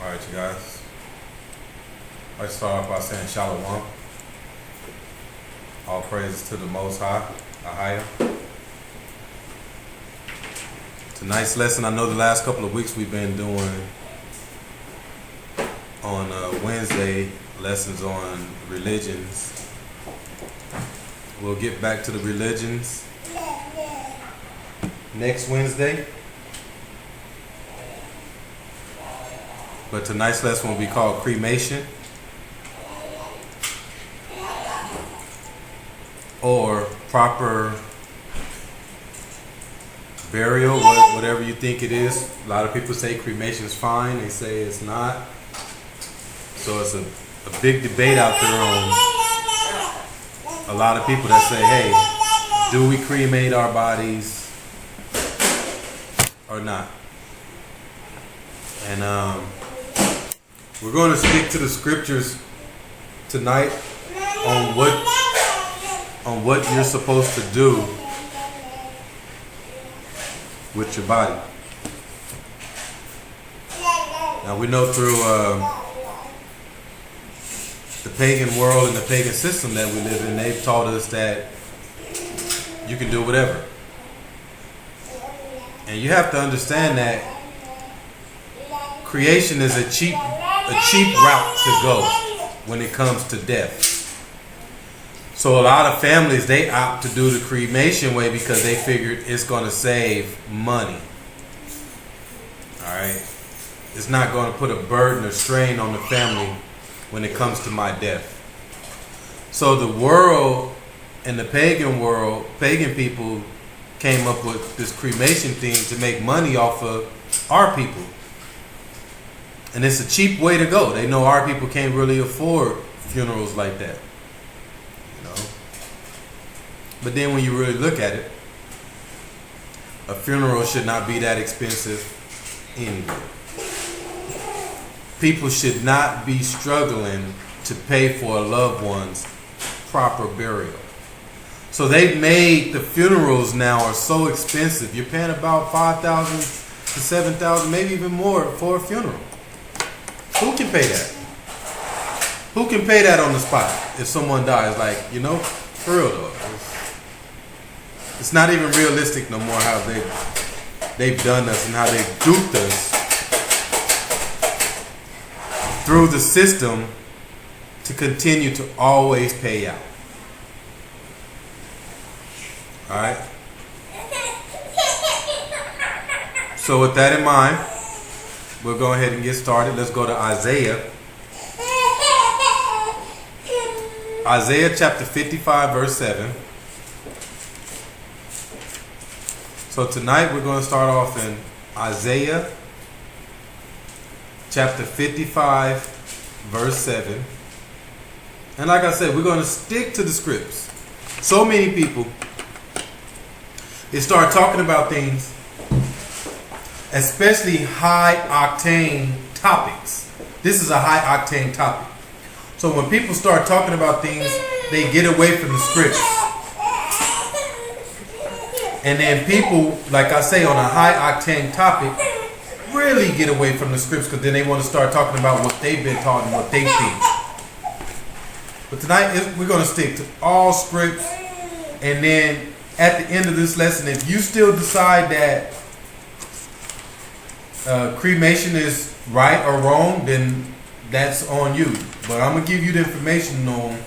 Alright, you guys. I start off by saying Shalom. All praises to the Most High, Ahaya. Tonight's lesson, I know the last couple of weeks we've been doing on Wednesday lessons on religions. We'll get back to the religions next Wednesday. But tonight's lesson will be called Cremation, or proper burial, whatever you think it is. A lot of people say cremation is fine. They say it's not. So it's a big debate out there on a lot of people that say, hey, do we cremate our bodies or not? And we're going to stick to the scriptures tonight on what you're supposed to do with your body. Now we know through the pagan world and the pagan system that we live in, they've taught us that you can do whatever. And you have to understand that creation is a cheap route to go when it comes to death. So a lot of families, they opt to do the cremation way because they figured it's going to save money. Alright? It's not going to put a burden or strain on the family when it comes to my death. So the world and the pagan world, pagan people came up with this cremation thing to make money off of our people. And it's a cheap way to go. They know our people can't really afford funerals like that. But then when you really look at it, a funeral should not be that expensive anyway. People should not be struggling to pay for a loved one's proper burial. So they've made the funerals now are so expensive. You're paying about $5,000 to $7,000, maybe even more for a funeral. Who can pay that? Who can pay that on the spot if someone dies? Like, for real though. It's not even realistic no more how they've done us and how they've duped us through the system to continue to always pay out. Alright? So with that in mind, we'll go ahead and get started. Let's go to Isaiah. Isaiah chapter 55 verse 7. So tonight we're going to start off in Isaiah chapter 55 verse 7. And like I said, we're going to stick to the scripts. So many people, they start talking about things, especially high octane topics. This is a high octane topic. So when people start talking about things, they get away from the scripts. And then people, like I say, on a high octane topic, really get away from the scripts because then they want to start talking about what they've been taught and what they think. But tonight we're going to stick to all scripts. And then at the end of this lesson, if you still decide that cremation is right or wrong, then that's on you. But I'm going to give you the information on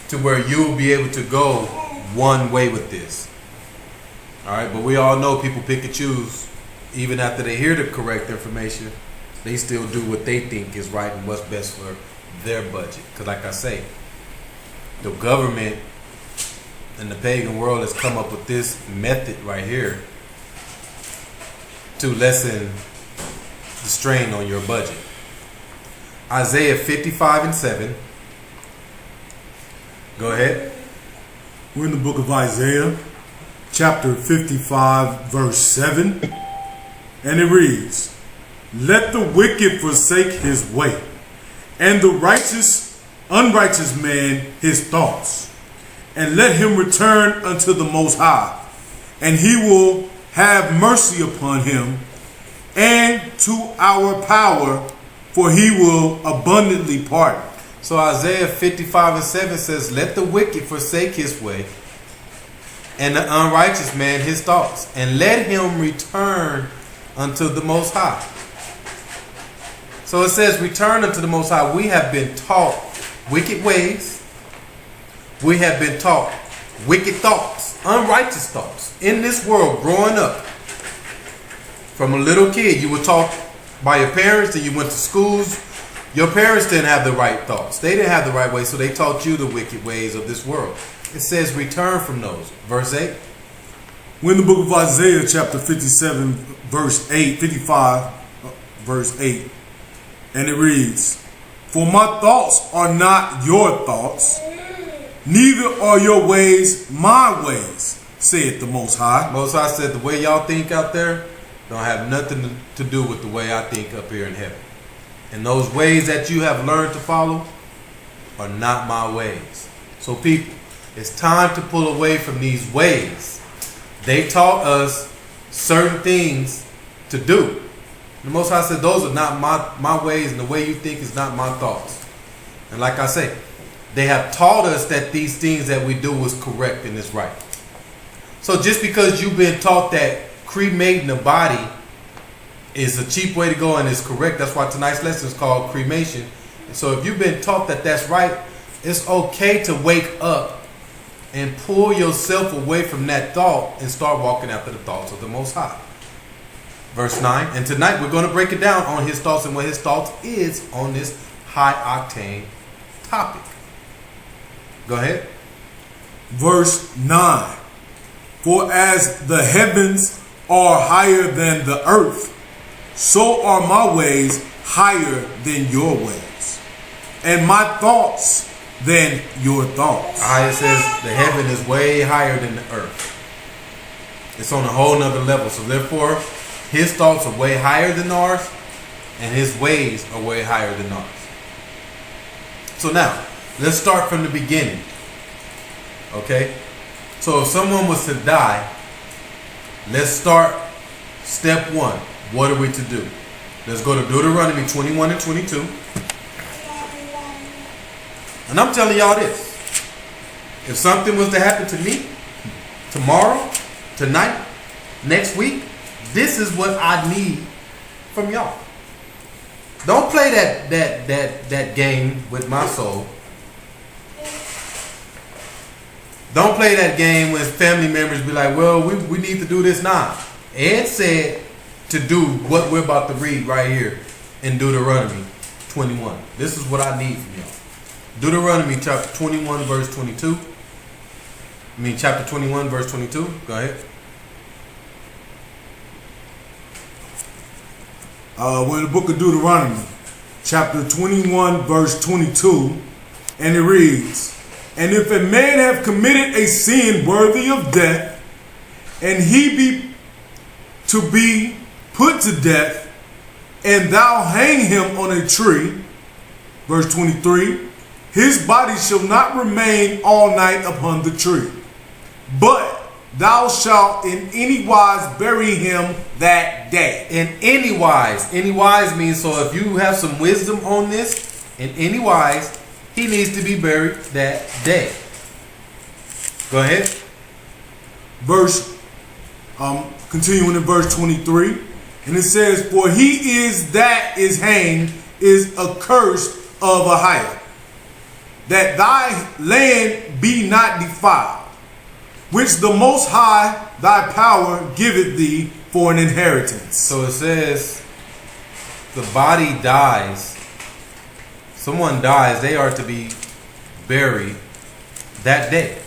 to where you'll be able to go one way with this. Alright, but we all know people pick and choose. Even after they hear the correct information, they still do what they think is right and what's best for their budget. Because like I say, the government and the pagan world has come up with this method right here to lessen the strain on your budget. Isaiah 55 and 7. Go ahead. We're in the book of Isaiah, chapter 55, verse 7. And it reads, "Let the wicked forsake his way, and the unrighteous man his thoughts, and let him return unto the Most High, and he will have mercy upon him, and to our power, for he will abundantly pardon. So Isaiah 55:7 says, let the wicked forsake his way, and the unrighteous man his thoughts, and let him return unto the Most High. So it says, return unto the Most High. We have been taught wicked ways. We have been taught wicked thoughts, unrighteous thoughts. In this world, growing up, from a little kid, you were taught by your parents, and you went to schools. Your parents didn't have the right thoughts. They didn't have the right way, so they taught you the wicked ways of this world. It says return from those. Verse 8. We're in the book of Isaiah, chapter 57, verse 8, 55, verse 8. And it reads, for my thoughts are not your thoughts, neither are your ways my ways, saith the Most High. Most High said the way y'all think out there don't have nothing to do with the way I think up here in heaven. And those ways that you have learned to follow are not my ways. So people, it's time to pull away from these ways. They taught us certain things to do. The Most High said those are not my ways, and the way you think is not my thoughts. And like I say, they have taught us that these things that we do is correct and is right. So just because you've been taught that cremating the body is a cheap way to go and is correct, that's why tonight's lesson is called cremation. And so if you've been taught that that's right, it's okay to wake up and pull yourself away from that thought and start walking after the thoughts of the Most High. Verse 9, and tonight we're going to break it down on his thoughts and what his thoughts is on this high octane topic. Go ahead. Verse 9, for as the heavens are higher than the earth, so are my ways higher than your ways, and my thoughts than your thoughts. It says the heaven is way higher than the earth. It's on a whole nother level. So therefore, his thoughts are way higher than ours, and his ways are way higher than ours. So now, let's start from the beginning. Okay? So if someone was to die, let's start step one. What are we to do? Let's go to Deuteronomy 21 and 22. And I'm telling y'all this. If something was to happen to me tomorrow, tonight, next week, this is what I need from y'all. Don't play that game with my soul. Don't play that game when family members be like, well, we need to do this now. Ed said to do what we're about to read right here in Deuteronomy 21. This is what I need from y'all. Deuteronomy chapter 21 verse 22. Chapter 21 verse 22. Go ahead. We're in the book of Deuteronomy, chapter 21, verse 22, and it reads, and if a man have committed a sin worthy of death, and he be to be put to death, and thou hang him on a tree, verse 23, his body shall not remain all night upon the tree, but thou shalt in any wise bury him that day. In any wise. Any wise means, so if you have some wisdom on this, in any wise, he needs to be buried that day. Go ahead. Continuing in verse 23, and it says, for he is that is hanged is accursed of a hire, that thy land be not defiled, which the Most High thy power giveth thee for an inheritance. So it says, the body dies. Someone dies, they are to be buried that day.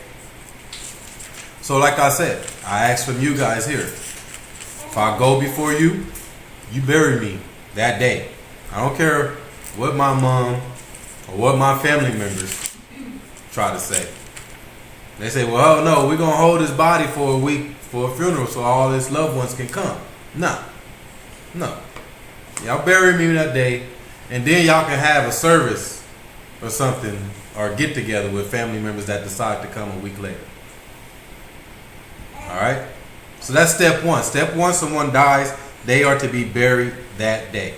So like I said, I ask from you guys here, if I go before you, you bury me that day. I don't care what my mom or what my family members try to say. They say, well, no, we're going to hold his body for a week for a funeral so all his loved ones can come. No. Y'all bury me that day, and then y'all can have a service or something, or get together with family members that decide to come a week later. All right? So that's step one. Step one, someone dies, They are to be buried that day.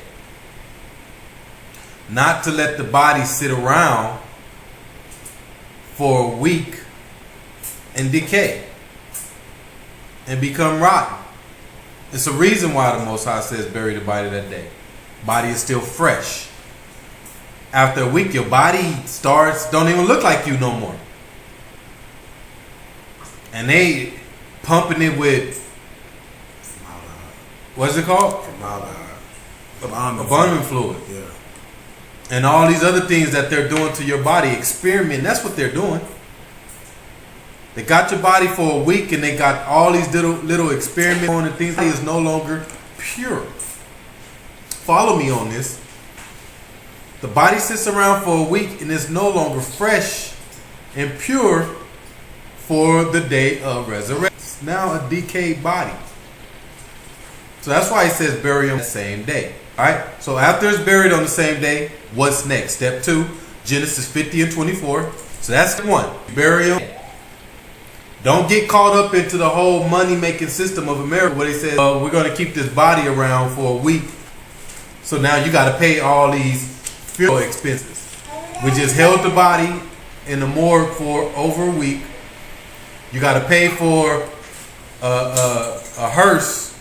Not to let the body sit around for a week and decay and become rotten. It's a reason why the Most High says bury the body that day. Body is still fresh. After a week, your body don't even look like you no more. And they pumping it with, what's it called? Embalming fluid. Yeah. And all these other things that they're doing to your body, experiment. That's what they're doing. They got your body for a week and they got all these little experiments on and things that is no longer pure. Follow me on this. The body sits around for a week and is no longer fresh and pure for the day of resurrection. It's now a decayed body. So that's why he says bury him the same day. Alright, so after it's buried on the same day, what's next? Step 2, Genesis 50 and 24. So that's step 1. Bury him. Don't get caught up into the whole money-making system of America where they say, we're going to keep this body around for a week. So now you got to pay all these funeral expenses. We just held the body in the morgue for over a week. You got to pay for a hearse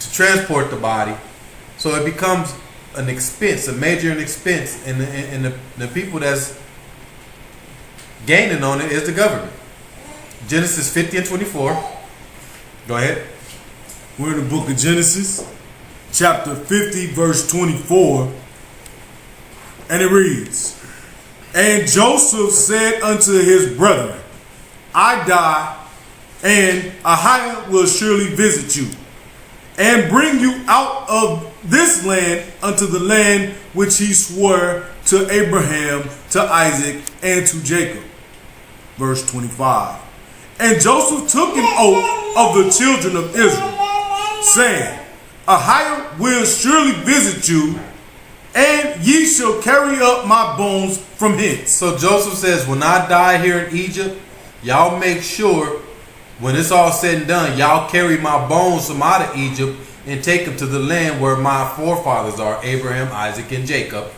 to transport the body. So it becomes an expense, a major expense. And the people that's gaining on it is the government. Genesis 50 and 24. Go ahead. We're in the book of Genesis, chapter 50, verse 24. And it reads, And Joseph said unto his brethren, I die, and Ahiah will surely visit you, and bring you out of this land unto the land which he swore to Abraham, to Isaac, and to Jacob. Verse 25. And Joseph took an oath of the children of Israel, saying, Ahiah will surely visit you, and ye shall carry up my bones from hence. So Joseph says, when I die here in Egypt, y'all make sure when it's all said and done, y'all carry my bones from out of Egypt and take them to the land where my forefathers are, Abraham, Isaac, and Jacob.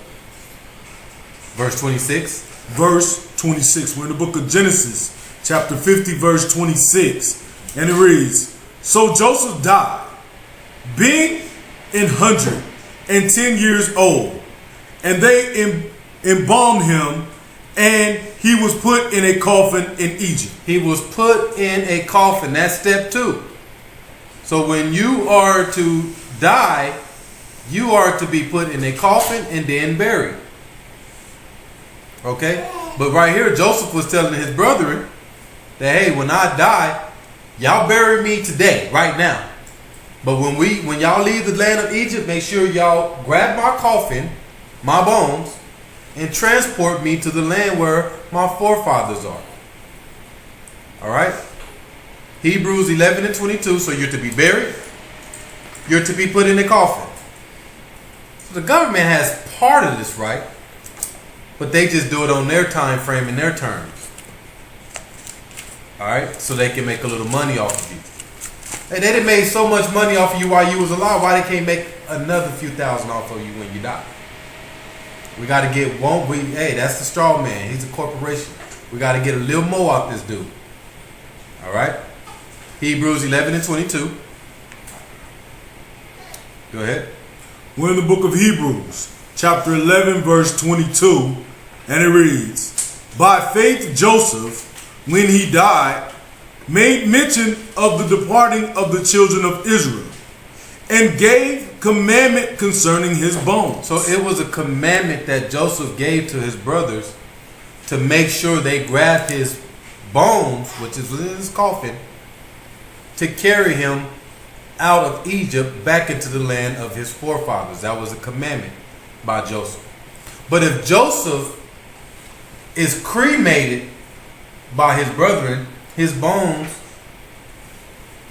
Verse 26. Verse 26. We're in the book of Genesis, chapter 50, verse 26. And it reads, So Joseph died, being 110 years old, and they embalmed him, and he was put in a coffin in Egypt. He was put in a coffin. That's step 2. So when you are to die, you are to be put in a coffin and then buried. Okay? But right here, Joseph was telling his brethren that, hey, when I die, y'all bury me today, right now. But when y'all leave the land of Egypt, make sure y'all grab my coffin, my bones, and transport me to the land where my forefathers are. Alright? Hebrews 11 and 22. So you're to be buried. You're to be put in a coffin. So the government has part of this, right? But they just do it on their time frame and their terms. Alright? So they can make a little money off of you. Hey, they done made so much money off of you while you was alive. Why they can't make another few thousand off of you when you die? We got to get one. Hey, that's the straw man. He's a corporation. We got to get a little more off this dude. All right. Hebrews 11 and 22. Go ahead. We're in the book of Hebrews, chapter 11, verse 22. And it reads, By faith Joseph, when he died, made mention of the departing of the children of Israel, and gave commandment concerning his bones. So it was a commandment that Joseph gave to his brothers to make sure they grabbed his bones, which is within his coffin, to carry him out of Egypt back into the land of his forefathers. That was a commandment by Joseph. But if Joseph is cremated by his brethren, his bones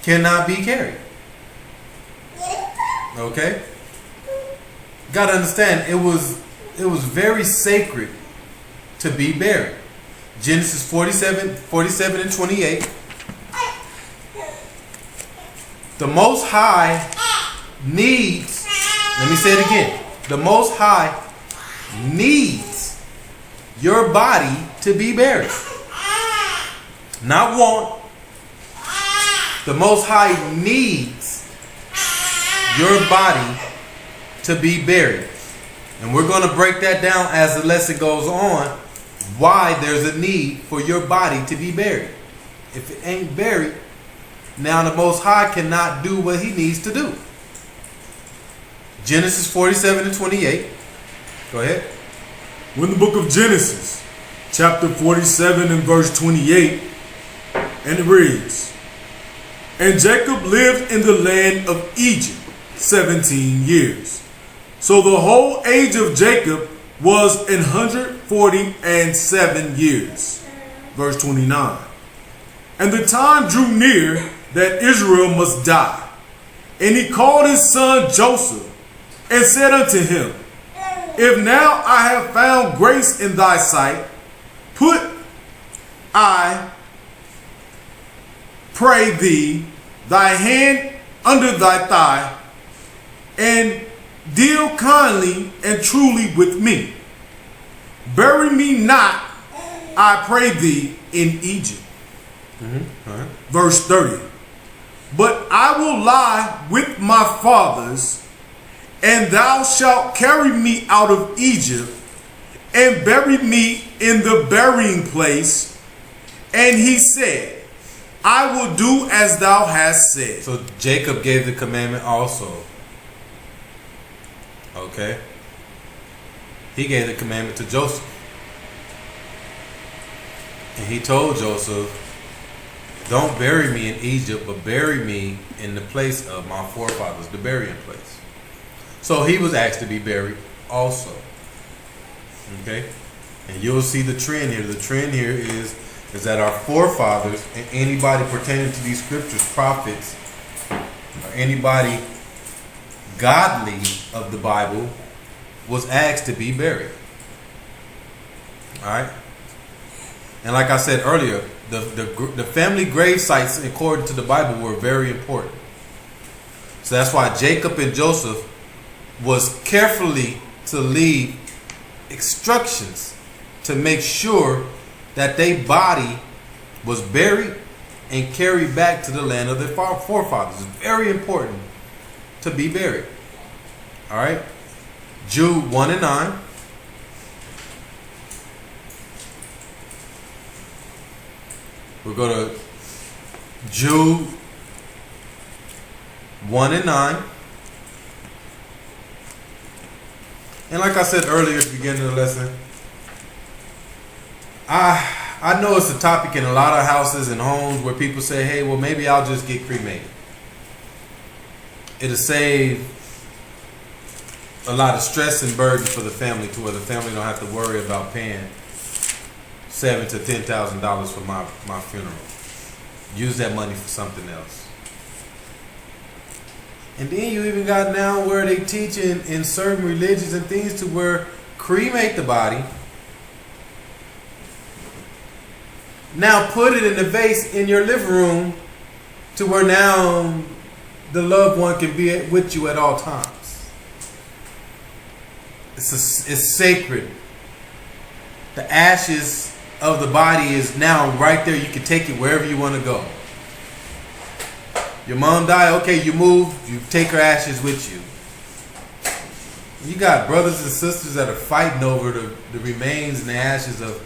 cannot be carried. Okay? Gotta understand, it was very sacred to be buried. Genesis 47 and 28. The Most High needs, let me say it again. The Most High needs your body to be buried. Not want. The Most High needs your body to be buried. And we're going to break that down as the lesson goes on, why there's a need for your body to be buried. If it ain't buried, now the Most High cannot do what he needs to do. Genesis 47:28. Go ahead. We're in the book of Genesis, chapter 47 and verse 28, and it reads, And Jacob lived in the land of Egypt 17 years. So the whole age of Jacob was 147 years. Verse 29. And the time drew near that Israel must die. And he called his son Joseph, and said unto him, If now I have found grace in thy sight, put, I pray thee, thy hand under thy thigh, and deal kindly and truly with me. Bury me not, I pray thee, in Egypt. Verse 30. But I will lie with my fathers, and thou shalt carry me out of Egypt, and bury me in the burying place. And he said, I will do as thou hast said. So Jacob gave the commandment also. Okay. He gave the commandment to Joseph. And he told Joseph, don't bury me in Egypt, but bury me in the place of my forefathers, the burying place. So he was asked to be buried also. Okay? And you'll see the trend here. The trend here is that our forefathers and anybody pertaining to these scriptures, prophets, or anybody godly of the Bible was asked to be buried. Alright? And like I said earlier, the family grave sites according to the Bible were very important. So that's why Jacob and Joseph was carefully to leave instructions to make sure that their body was buried and carried back to the land of their forefathers. It's very important to be buried. All right. Jude 1 and 9. We'll go to Jude 1 and 9. And like I said earlier at the beginning of the lesson, I know it's a topic in a lot of houses and homes where people say, hey, well, maybe I'll just get cremated. It'll save a lot of stress and burden for the family, to where the family don't have to worry about paying $7,000 to $10,000 for my funeral. Use that money for something else. And then you even got now where they teach in certain religions and things to where cremate the body. Now put it in the vase in your living room to where now the loved one can be with you at all times. It's sacred. The ashes of the body is now right there. You can take it wherever you want to go. Your mom died, okay, you move, you take her ashes with you. You got brothers and sisters that are fighting over the remains and the ashes of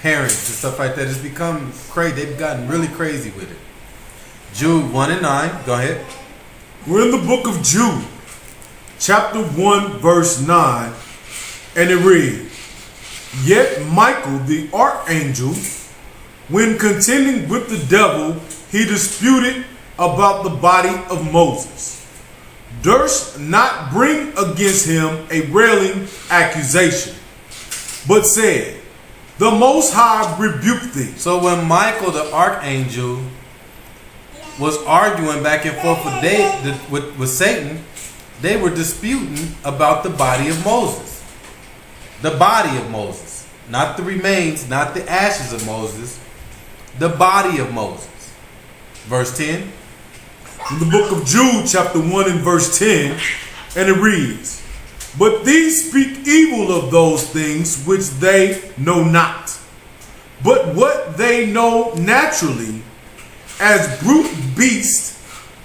parents and stuff like that. It's become crazy. They've gotten really crazy with it. Jude 1 and 9, go ahead. We're in the book of Jude, chapter 1, verse 9, and it reads, Yet Michael the archangel, when contending with the devil, he disputed about the body of Moses, durst not bring against him a railing accusation, but said, The Most High rebuked thee. So when Michael the archangel was arguing back and forth with Satan, they were disputing about the body of Moses. The body of Moses. Not the remains, not the ashes of Moses. The body of Moses. Verse 10. In the book of Jude, chapter 1 and verse 10, and it reads, "But these speak evil of those things which they know not, but what they know naturally, as brute beasts,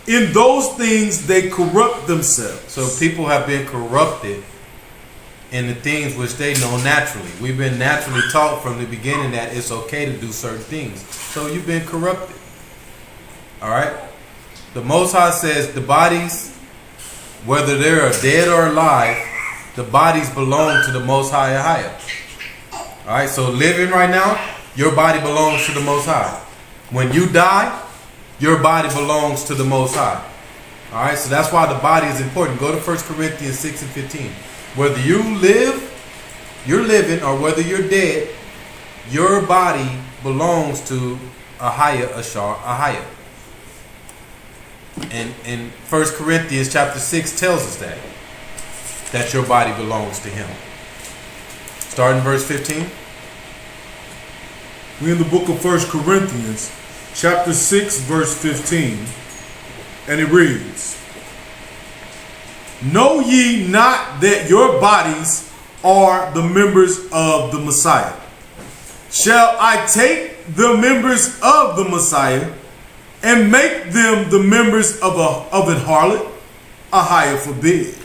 in those things they corrupt themselves." So people have been corrupted in the things which they know naturally. We've been naturally taught from the beginning that it's okay to do certain things. So you've been corrupted. All right? The Most High says the bodies, whether they're dead or alive, the bodies belong to the Most High Ahaya. All right? So living right now, your body belongs to the Most High. When you die, your body belongs to the Most High. All right? So that's why the body is important. Go to 1 Corinthians 6 and 15. Whether you live, you're living, or whether you're dead, your body belongs to Ahaya Ashar Ahaya. And 1 Corinthians chapter 6 tells us that your body belongs to him. Starting verse 15. We're in the book of 1 Corinthians, chapter 6, verse 15, and it reads, "Know ye not that your bodies are the members of the Messiah? Shall I take the members of the Messiah and make them the members of an harlot? Ahaya forbid."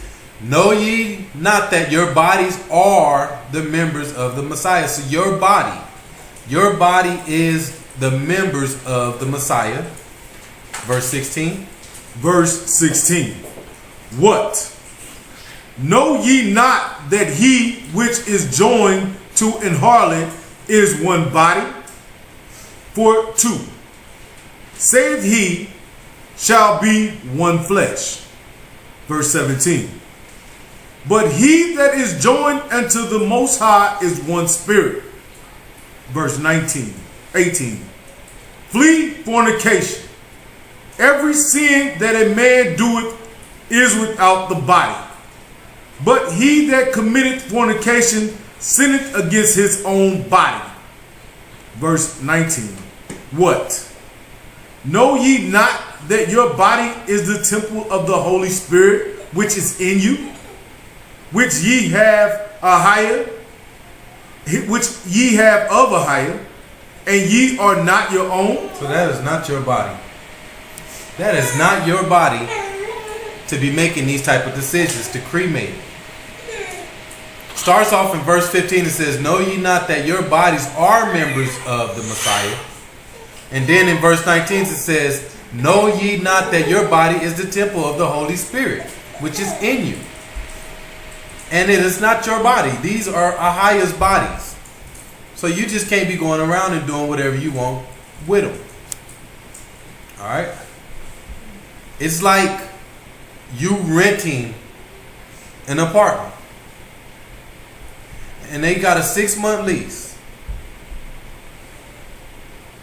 Know ye not that your bodies are the members of the Messiah? So your body is the members of the Messiah. Verse 16. Verse 16. "What? Know ye not that he which is joined to an harlot is one body? For two, save he, shall be one flesh." Verse 17. "But he that is joined unto the Most High is one spirit." Verse 18. "Flee fornication. Every sin that a man doeth is without the body. But he that committeth fornication sinneth against his own body." Verse 19. "What? Know ye not that your body is the temple of the Holy Spirit which is in you, which ye have of Ahia, and ye are not your own?" So that is not your body. That is not your body to be making these type of decisions, to cremate. Starts off in verse 15, it says, "Know ye not that your bodies are members of the Messiah?" And then in verse 19 it says, "Know ye not that your body is the temple of the Holy Spirit, which is in you?" And it is not your body. These are Ahaya's bodies. So you just can't be going around and doing whatever you want with them. All right? It's like you renting an apartment. And they got a 6-month lease.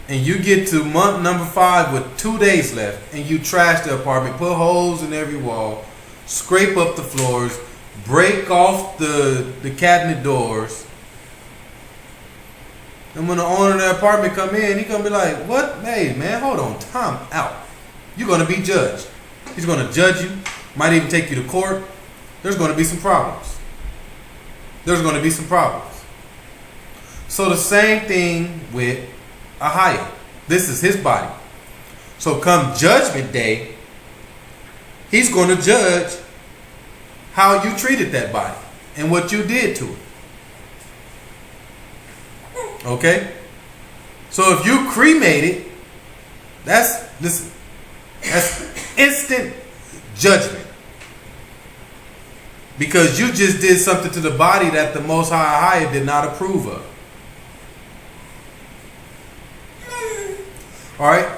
And you get to month number 5 with 2 days left. And you trash the apartment, put holes in every wall, scrape up the floors, break off the cabinet doors. And when the owner of the apartment come in, he gonna be like, "What? Hey man, hold on, time out. You're gonna be judged." He's gonna judge you, might even take you to court. There's gonna be some problems. So the same thing with Ahia. This is his body. So come judgment day, he's going to judge how you treated that body and what you did to it. Okay? So if you cremate it, that's instant judgment. Because you just did something to the body that the Most High did not approve of. Alright?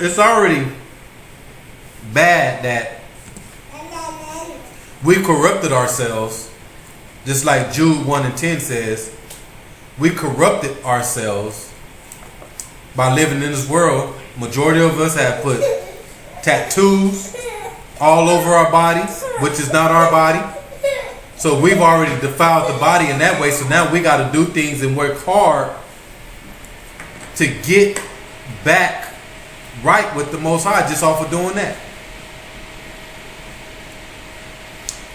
It's already bad that we corrupted ourselves. Just like Jude 1 and 10 says, we corrupted ourselves by living in this world. Majority of us have put tattoos all over our bodies, which is not our body. So we've already defiled the body in that way. So now we got to do things and work hard to get back right with the Most High just off of doing that.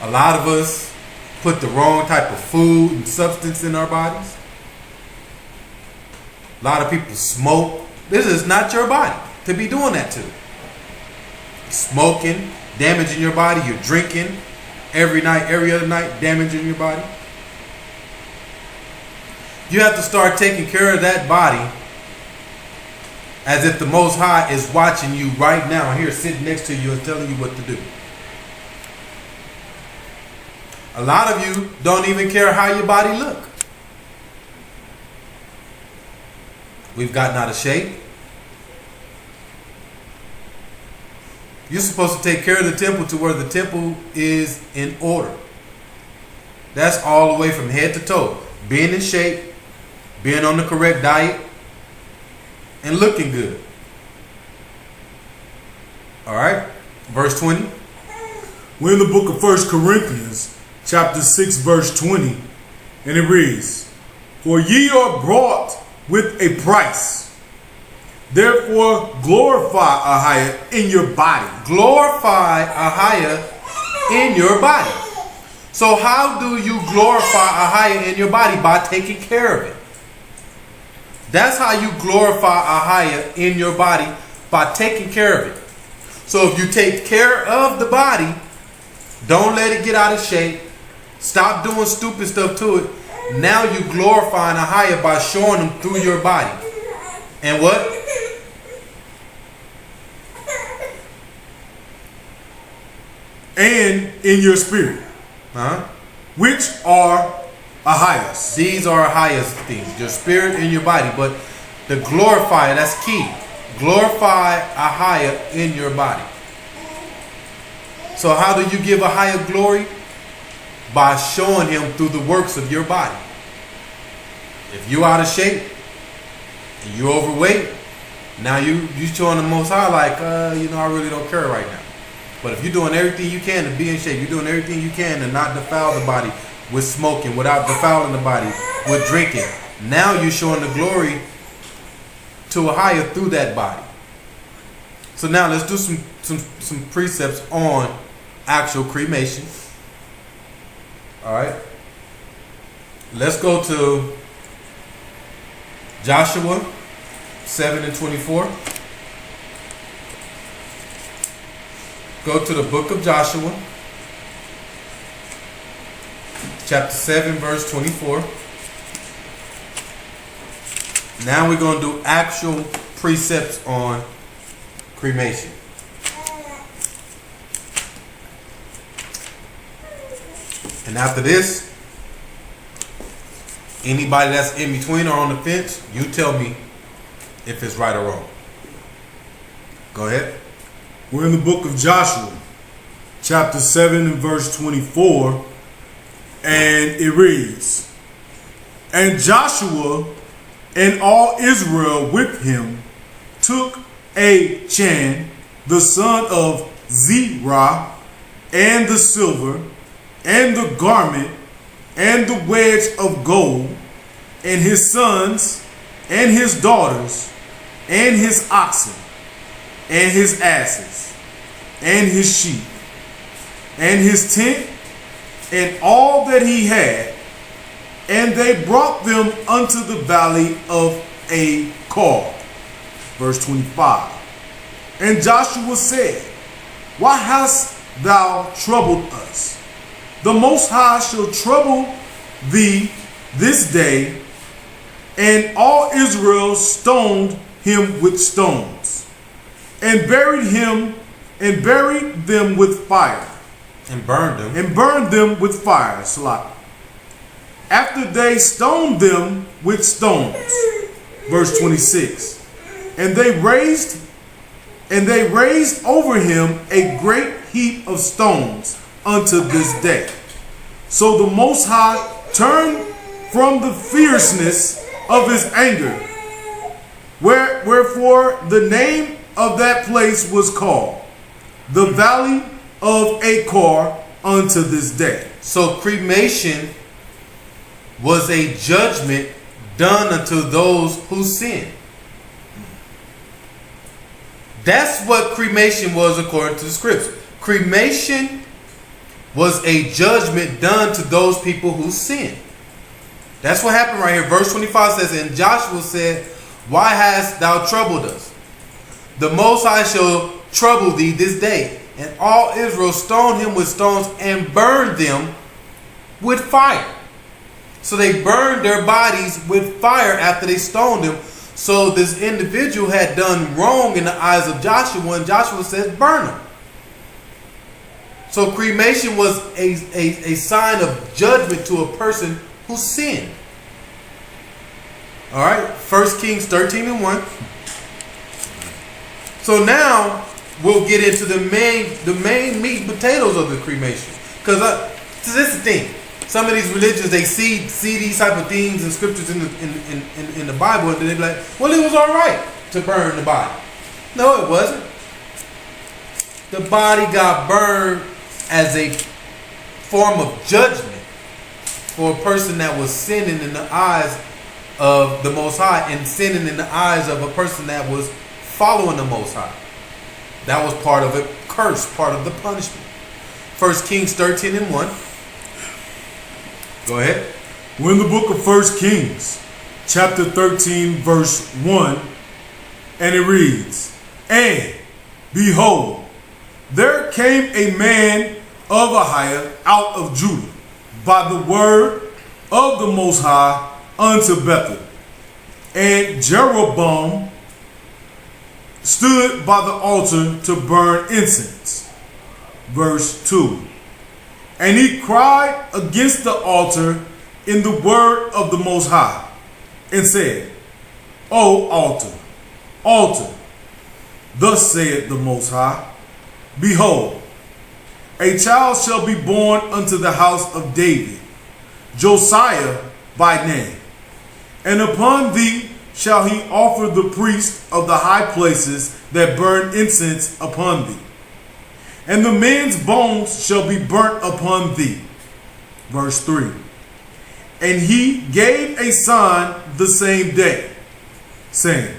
A lot of us put the wrong type of food and substance in our bodies. A lot of people smoke. This is not your body to be doing that to. Smoking, damaging your body. You're drinking every night, every other night, damaging your body. You have to start taking care of that body as if the Most High is watching you right now, here sitting next to you and telling you what to do. A lot of you don't even care how your body look. We've gotten out of shape. You're supposed to take care of the temple to where the temple is in order. That's all the way from head to toe. Being in shape, being on the correct diet, and looking good. All right, verse 20. We're in the book of 1 Corinthians, chapter 6, verse 20, and it reads, "For ye are bought with a price. Therefore glorify Ahiah in your body." Glorify Ahiah in your body. So how do you glorify Ahiah in your body? By taking care of it. That's how you glorify Ahiah in your body, by taking care of it. So if you take care of the body, don't let it get out of shape. Stop doing stupid stuff to it. Now you glorifying Ahiah by showing him through your body. And what? And in your spirit, which are Ahiah's. These are Ahiah's things. Your spirit and your body. But the glorify, that's key. Glorify Ahiah in your body. So how do you give Ahiah glory? By showing him through the works of your body. If you out of shape and you overweight, now you showing the Most High like, I really don't care right now. But if you're doing everything you can to be in shape, you're doing everything you can to not defile the body with smoking, without defiling the body with drinking, now you're showing the glory to Ahiah through that body. So now let's do some precepts on actual cremation. All right. Let's go to Joshua 7 and 24. Go to the book of Joshua, chapter 7, verse 24. Now we're going to do actual precepts on cremation. And after this, anybody that's in between or on the fence, you tell me if it's right or wrong. Go ahead. We're in the book of Joshua, chapter 7 and verse 24, and it reads, "And Joshua and all Israel with him took Achan, the son of Zerah, and the silver, and the garment, and the wedge of gold, and his sons, and his daughters, and his oxen, and his asses, and his sheep, and his tent, and all that he had, and they brought them unto the valley of Achor." Verse 25. "And Joshua said, Why hast thou troubled us? The Most High shall trouble thee this day. And all Israel stoned him with stones, and buried them with fire, and burned them with fire. Salah. After they stoned them with stones." Verse 26. And they raised over him a great heap of stones unto this day. So the Most High turned from the fierceness of his anger, wherefore the name of that place was called the Valley of Achor unto this day. So cremation was a judgment done unto those who sin. That's what cremation was according to the scripture. Cremation was a judgment done to those people who sinned. That's what happened right here. Verse 25 says, and Joshua said, why hast thou troubled us? The Most High shall trouble thee this day. And all Israel stoned him with stones and burned them with fire. So they burned their bodies with fire after they stoned him. So this individual had done wrong in the eyes of Joshua, and Joshua says, burn him. So cremation was a sign of judgment to a person who sinned. All right, 1 Kings 13:1. So now we'll get into the main meat and potatoes of the cremation. Because this is the thing. Some of these religions, they see these type of things and scriptures in the Bible, and they're like, well, it was all right to burn the body. No, it wasn't. The body got burned as a form of judgment for a person that was sinning in the eyes of the Most High and sinning in the eyes of a person that was following the Most High. That was part of a curse, part of the punishment. 1 Kings 13:1. Go ahead. We're in the book of 1 Kings, chapter 13, verse 1, and it reads, and behold, there came a man of Ahiah out of Judah by the word of the Most High unto Bethel. And Jeroboam stood by the altar to burn incense. Verse 2. And he cried against the altar in the word of the Most High, and said, O altar, altar, thus saith the Most High, behold, a child shall be born unto the house of David, Josiah by name. And upon thee shall he offer the priest of the high places that burn incense upon thee. And the man's bones shall be burnt upon thee. Verse 3. And he gave a sign the same day, saying,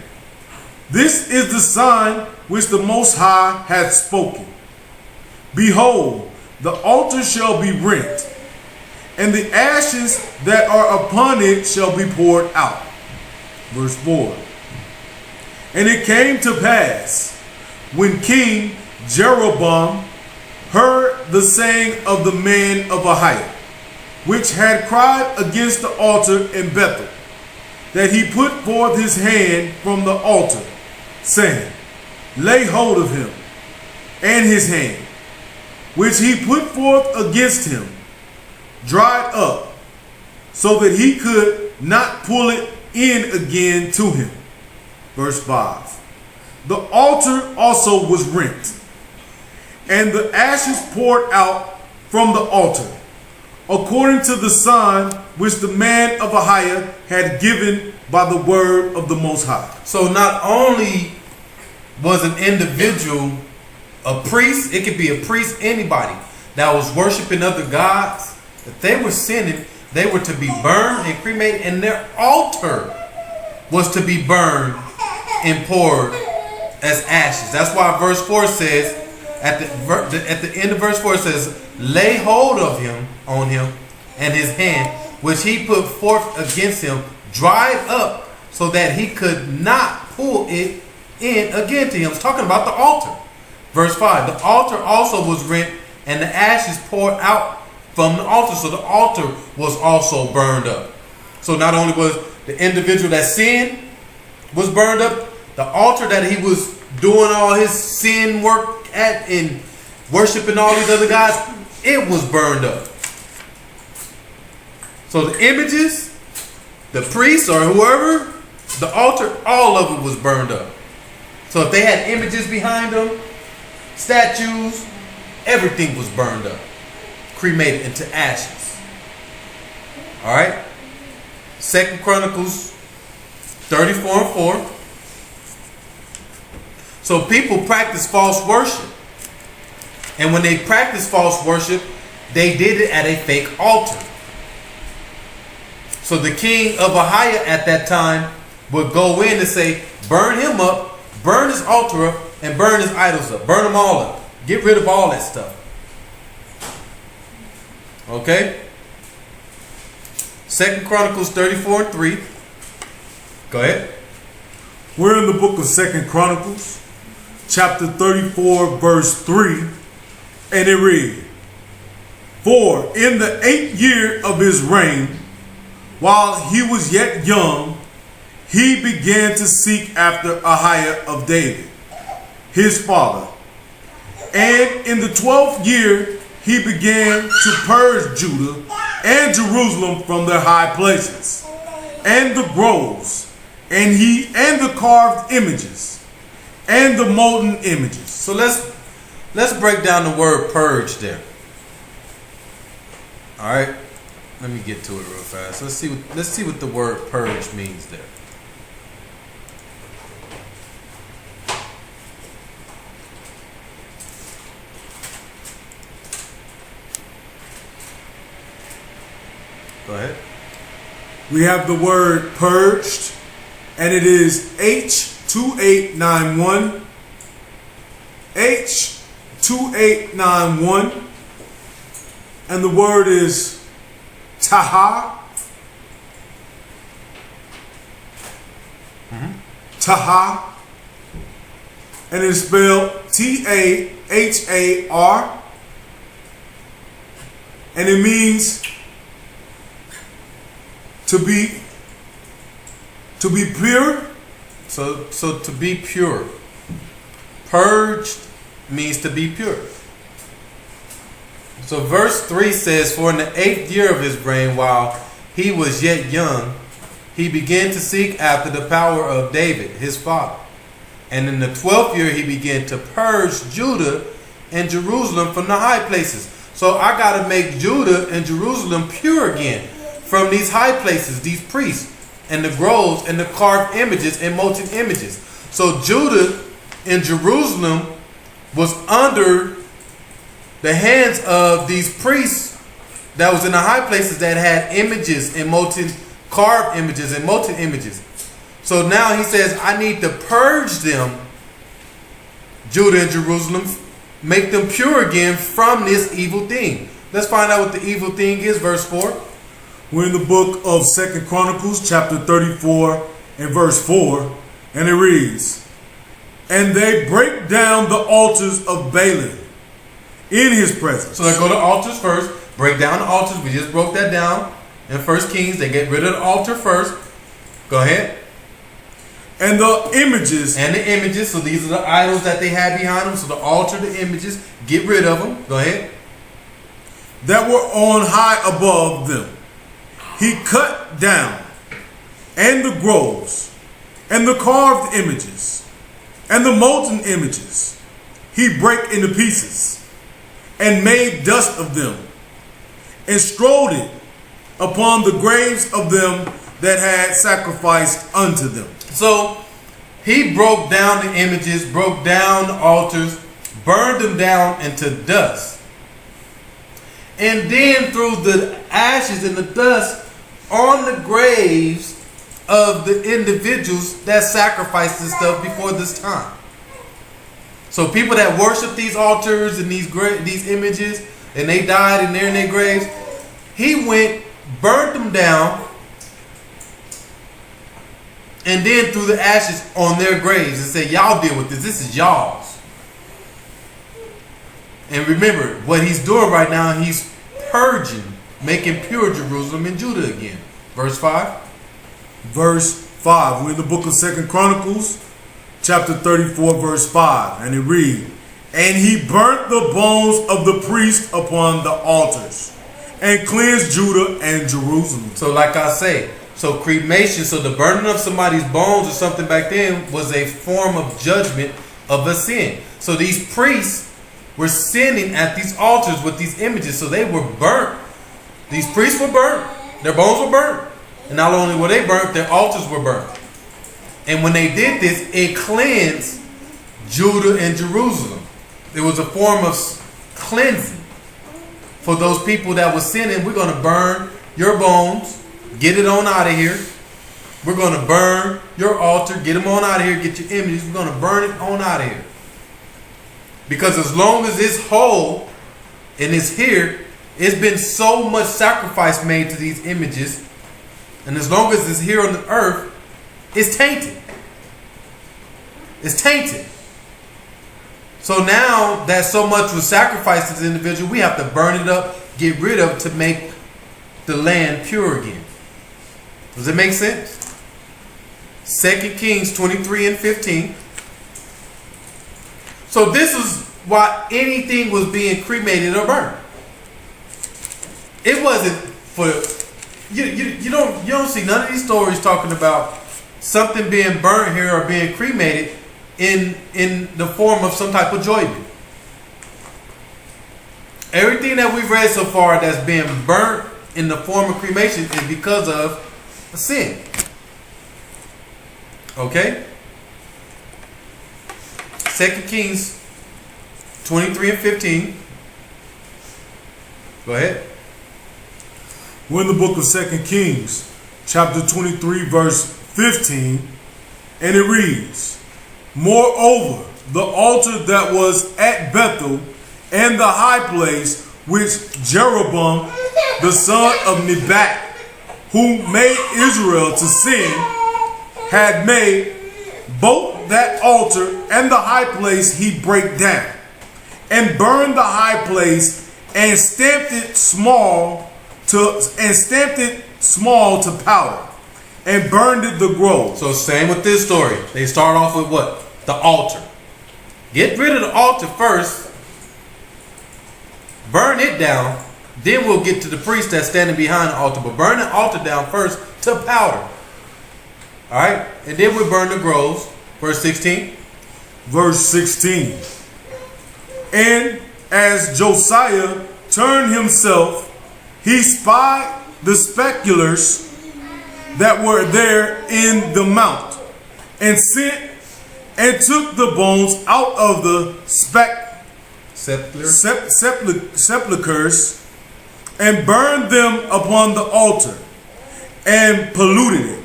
this is the sign which the Most High hath spoken. Behold, the altar shall be rent, and the ashes that are upon it shall be poured out. Verse 4. And it came to pass, when King Jeroboam heard the saying of the man of Ahiah, which had cried against the altar in Bethel, that he put forth his hand from the altar, saying, lay hold of him, and his hand, which he put forth against him, dried up, so that he could not pull it in again to him. Verse 5. The altar also was rent, and the ashes poured out from the altar, according to the sign which the man of Ahiah had given by the word of the Most High. So not only was an individual a priest, it could be a priest, anybody that was worshiping other gods, if they were sinning, they were to be burned and cremated, and their altar was to be burned and poured as ashes. That's why verse 4 says, at the end of verse 4 it says, lay hold of him, on him, and his hand, which he put forth against him, dried up, so that he could not pull it in again to him. It's talking about the altar. Verse 5, the altar also was rent, and the ashes poured out from the altar. So the altar was also burned up. So not only was the individual that sinned was burned up, the altar that he was doing all his sin work at and worshiping all these other gods, it was burned up. So the images, the priests or whoever, the altar, all of it was burned up. So if they had images behind them, statues, everything was burned up, cremated into ashes. All right. 2 Chronicles 34:4. So people practice false worship. And when they practice false worship, they did it at a fake altar. So the king of Ahiah at that time would go in and say, burn him up, burn his altar up, and burn his idols up. Burn them all up. Get rid of all that stuff. Okay? 2 Chronicles 34:3. Go ahead. We're in the book of 2 Chronicles, chapter 34, verse 3, and it reads, For in the 8th year of his reign, while he was yet young, he began to seek after Ahiah of David, his father. And in the 12th year, he began to purge Judah and Jerusalem from their high places, and the groves, and the carved images, and the molten images. So let's break down the word purge there. All right, let me get to it real fast. Let's see what the word purge means there. Go ahead. We have the word purged, and it is H2891. H2891. And the word is taha. Taha. And it's spelled Tahar. And it means to be pure. So to be pure. Purged means to be pure. So verse 3 says, For in the 8th year of his reign, while he was yet young, he began to seek after the power of David, his father. And in the 12th year, he began to purge Judah and Jerusalem from the high places. So I got to make Judah and Jerusalem pure again from these high places, these priests, and the groves, and the carved images and molten images. So Judah and Jerusalem was under the hands of these priests that was in the high places that had images and carved images and molten images. So now he says, I need to purge them, Judah and Jerusalem, make them pure again from this evil thing. Let's find out what the evil thing is, verse 4. We're in the book of 2 Chronicles, chapter 34, and verse 4, and it reads, And they break down the altars of Baalim in his presence. So let's go to altars first. Break down the altars. We just broke that down in 1 Kings. They get rid of the altar first. Go ahead. And the images. And the images. So these are the idols that they had behind them. So the altar, the images, get rid of them. Go ahead. That were on high above them. He cut down. And the groves. And the carved images. And the molten images. He brake into pieces. And made dust of them. And strode it upon the graves of them that had sacrificed unto them. So he broke down the images, broke down the altars, burned them down into dust. And then threw the ashes and the dust on the graves of the individuals that sacrificed this stuff before this time. So people that worship these altars and these images, and they died and they're in their graves, he went, burnt them down, and then threw the ashes on their graves and said, y'all deal with this. This is y'all's. And remember, what he's doing right now, he's purging, making pure Jerusalem and Judah again. Verse 5. Verse 5. We're in the book of 2 Chronicles, chapter 34, verse 5. And it reads, And he burnt the bones of the priests upon the altars, and cleansed Judah and Jerusalem. So like I say, so cremation, so the burning of somebody's bones or something back then was a form of judgment of a sin. So these priests were sinning at these altars with these images. So they were burnt. These priests were burnt. Their bones were burnt. And not only were they burnt, their altars were burnt. And when they did this, it cleansed Judah and Jerusalem. It was a form of cleansing for those people that were sinning. We're going to burn your bones. Get it on out of here. We're going to burn your altar. Get them on out of here. Get your images. We're going to burn it on out of here. Because as long as it's whole and it's here, It's been so much sacrifice made to these images, and as long as it's here on the earth, it's tainted. It's tainted. So now that so much was sacrificed to the individual, we have to burn it up, get rid of it to make the land pure again. Does it make sense? 2 Kings 23 and 15. So this is why anything was being cremated or burned. It wasn't for you don't see none of these stories talking about something being burned here or being cremated in the form of some type of enjoyment. Everything that we've read so far that's being burnt in the form of cremation is because of a sin. Okay? 2 Kings 23 and 15. Go ahead. We're in the book of 2 Kings, chapter 23, verse 15, and it reads, Moreover, the altar that was at Bethel and the high place which Jeroboam, the son of Nebat, who made Israel to sin, had made, both that altar and the high place he brake down, and burned the high place, and stamped it small to powder, and burned it the grove. So same with this story. They start off with what? The altar. Get rid of the altar first. Burn it down. Then we'll get to the priest that's standing behind the altar. But burn the altar down first to powder. Alright? And then we burn the groves. Verse 16. Verse 16. And as Josiah turned himself, he spied the speculars that were there in the mount, and sent and took the bones out of the sepulchres, and burned them upon the altar, and polluted it,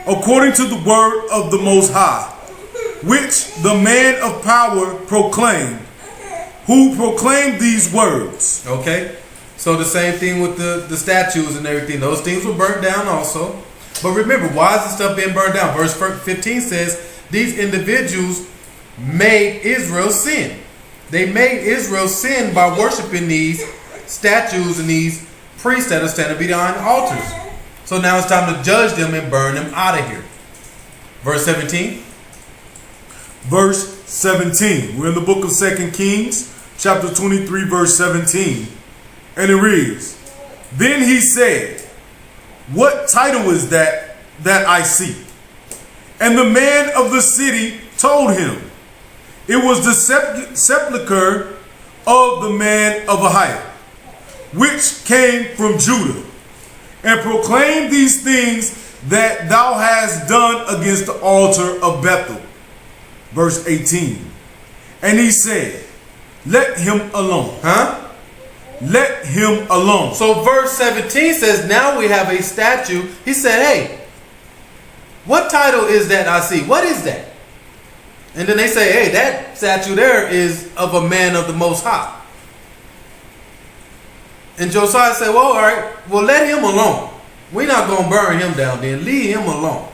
according to the word of the Most High, which the man of power proclaimed, who proclaimed these words. Okay. So the same thing with the statues and everything. Those things were burnt down also. But remember, why is this stuff being burned down? Verse 15 says, these individuals made Israel sin. They made Israel sin by worshiping these statues and these priests that are standing behind altars. So now it's time to judge them and burn them out of here. Verse 17. Verse 17. We're in the book of 2 Kings, chapter 23, verse 17. And it reads, Then he said, What title is that I see? And the man of the city told him, It was the sepulchre of the man of Ahiah, which came from Judah, and proclaimed these things that thou hast done against the altar of Bethel. Verse 18. And he said, Let him alone. Huh? Let him alone. So verse 17 says, now we have a statue. He said, hey, what title is that I see? What is that? And then they say, hey, that statue there is of a man of the Most High. And Josiah said, well, all right, well, let him alone. We're not going to burn him down then. Leave him alone.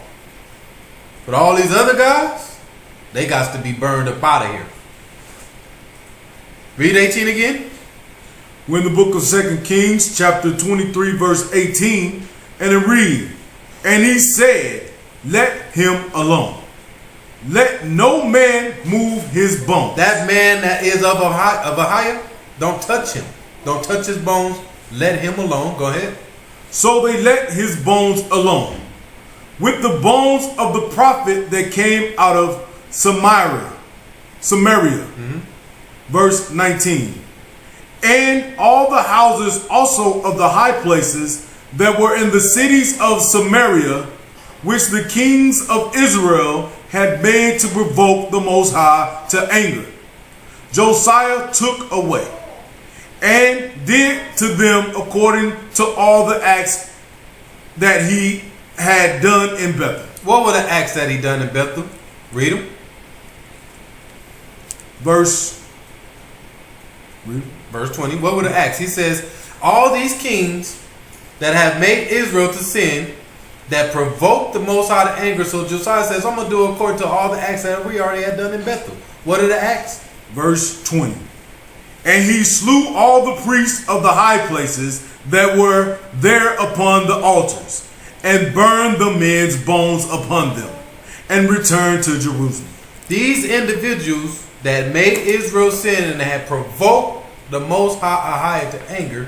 But all these other guys, they got to be burned up out of here. Read 18 again. We're in the book of 2 Kings, chapter 23, verse 18, and it reads, And he said, Let him alone. Let no man move his bones. That man that is of Ahiah, don't touch him. Don't touch his bones. Let him alone. Go ahead. So they let his bones alone, with the bones of the prophet that came out of Samaria. Verse 19. And all the houses also of the high places that were in the cities of Samaria, which the kings of Israel had made to provoke the Most High to anger, Josiah took away, and did to them according to all the acts that he had done in Bethel. What were the acts that he done in Bethel? Read them. Verse 20. What were the acts? He says, All these kings that have made Israel to sin, that provoked the Most High to anger. So Josiah says, I'm going to do according to all the acts that we already had done in Bethel. What are the acts? Verse 20. And he slew all the priests of the high places that were there upon the altars, and burned the men's bones upon them, and returned to Jerusalem. These individuals that made Israel sin and had provoked the Most High to anger,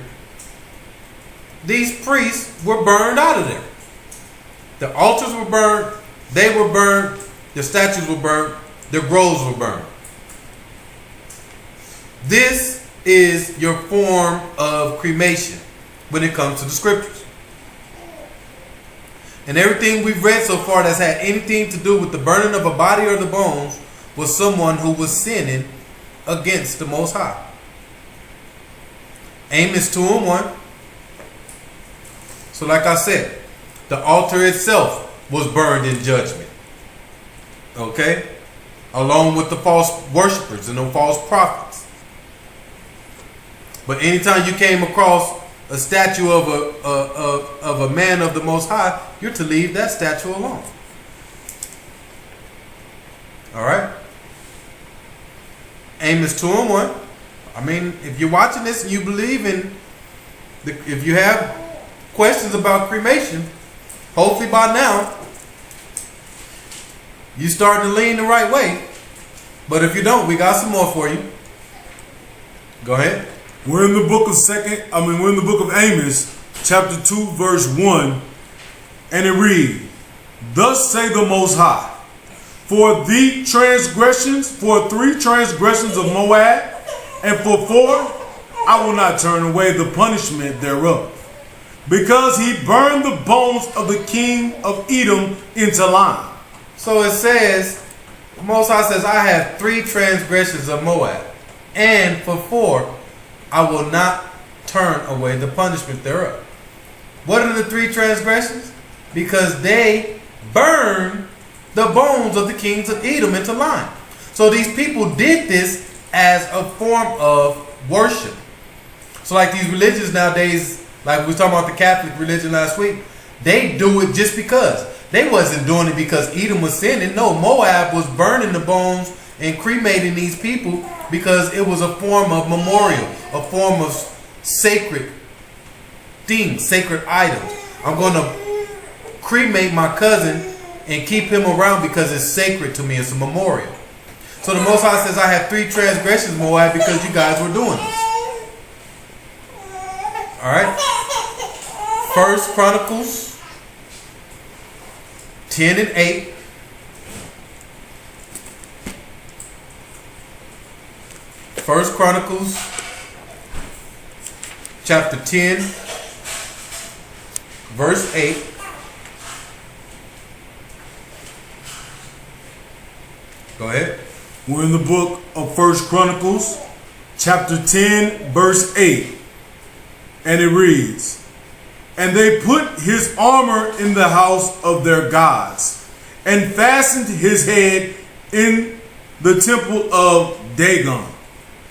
these priests were burned out of there. The altars were burned, they were burned, the statues were burned, the groves were burned. This is your form of cremation when it comes to the scriptures. And everything we've read so far that's had anything to do with the burning of a body or the bones was someone who was sinning against the Most High. Amos 2:1. So like I said, the altar itself was burned in judgment. Okay? Along with the false worshipers and the false prophets. But anytime you came across a statue of a man of the Most High, you're to leave that statue alone. Alright? Amos 2:1. I mean, if you're watching this and you believe in, if you have questions about cremation, hopefully by now, you starting to lean the right way. But if you don't, we got some more for you. Go ahead. We're in the book of Amos, chapter 2, verse 1, and it reads, Thus say the Most High, for three transgressions of Moab, and for 4, I will not turn away the punishment thereof, because he burned the bones of the king of Edom into lime. So it says, the Most High says, I have 3 transgressions of Moab, and for 4, I will not turn away the punishment thereof. What are the 3 transgressions? Because they burned the bones of the kings of Edom into lime. So these people did this as a form of worship. So like these religions nowadays, like we were talking about the Catholic religion last week, they do it just because. They wasn't doing it because Edom was sinning. No, Moab was burning the bones and cremating these people because it was a form of memorial, a form of sacred things, sacred items. I'm going to cremate my cousin and keep him around because it's sacred to me. It's a memorial. So the Most High says, I have 3 transgressions, Moab, because you guys were doing this. Alright? 1 Chronicles 10 and 8. First Chronicles chapter 10 verse 8. Go ahead. We're in the book of 1 Chronicles chapter 10 verse 8. And it reads, And they put his armor in the house of their gods, and fastened his head in the temple of Dagon.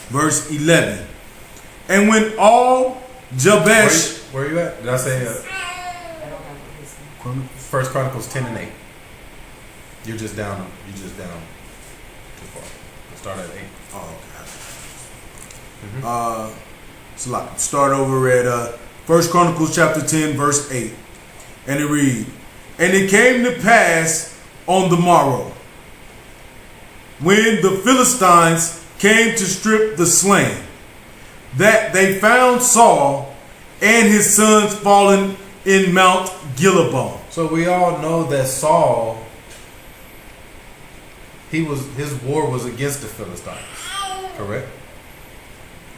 Verse 11. And when all Jabesh... Where you at? Did I say First Chronicles 10 and 8? You're just down. Too far. Start at 8. Oh, okay. Start over at 1 Chronicles chapter 10 verse 8. And it reads, And it came to pass on the morrow, when the Philistines came to strip the slain, that they found Saul and his sons fallen in Mount Gilboa. So we all know that Saul, his war was against the Philistines, correct?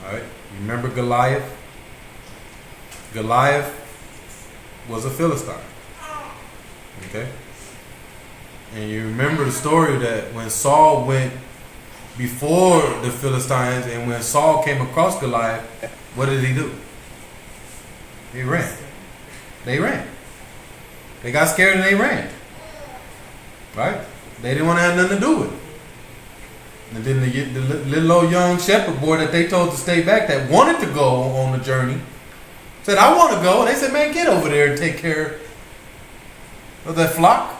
All right. You remember Goliath? Goliath was a Philistine. Okay? And you remember the story that when Saul went before the Philistines and when Saul came across Goliath, what did he do? He ran. They ran. They got scared and they ran. Right? They didn't want to have nothing to do with it. And then the little old young shepherd boy that they told to stay back that wanted to go on the journey, Said, I want to go. They said, man, get over there and take care of that flock.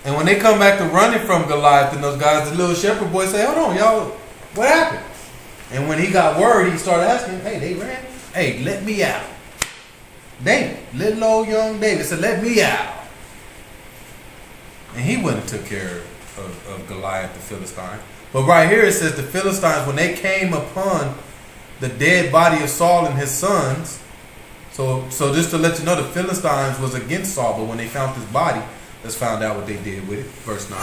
And when they come back to running from Goliath and those guys, the little shepherd boy say, hold on, y'all, what happened? And when he got word, he started asking, hey, they ran? Hey, let me out. David, little old young David said, let me out. And he went and took care of Goliath, the Philistine. But right here it says the Philistines, when they came upon the dead body of Saul and his sons, so just to let you know, the Philistines was against Saul, but when they found his body, let's find out what they did with it. Verse 9.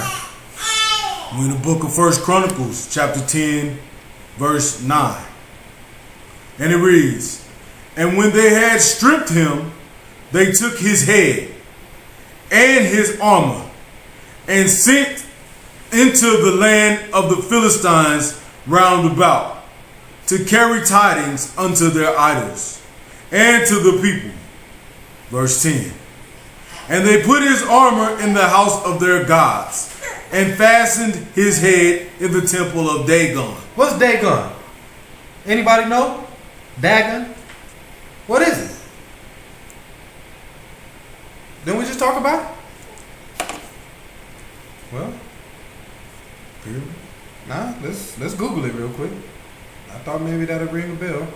We're in the book of 1 Chronicles, chapter 10, verse 9. And it reads, and when they had stripped him, they took his head and his armor and sent into the land of the Philistines round about to carry tidings unto their idols and to the people. Verse 10. And they put his armor in the house of their gods and fastened his head in the temple of Dagon. What's Dagon? Anybody know? Dagon? What is it? Didn't we just talk about it? Well, nah, let's Google it real quick. I thought maybe that'd ring a bell.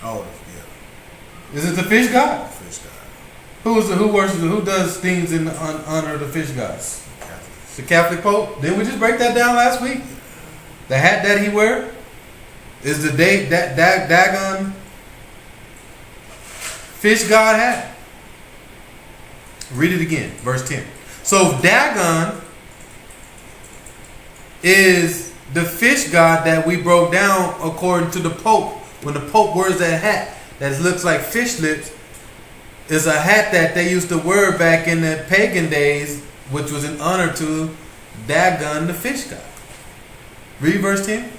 Oh, yeah. Is it the fish god? Fish god. Who worships? Who does things in honor of the fish gods? Catholics. The Catholic Pope. Didn't we just break that down last week? The hat that he wear is the Dagon fish god hat. Read it again, verse 10. So Dagon is the fish god that we broke down according to the Pope. When the Pope wears that hat that looks like fish lips, is a hat that they used to wear back in the pagan days, which was in honor to Dagon, the fish god. Read verse 10.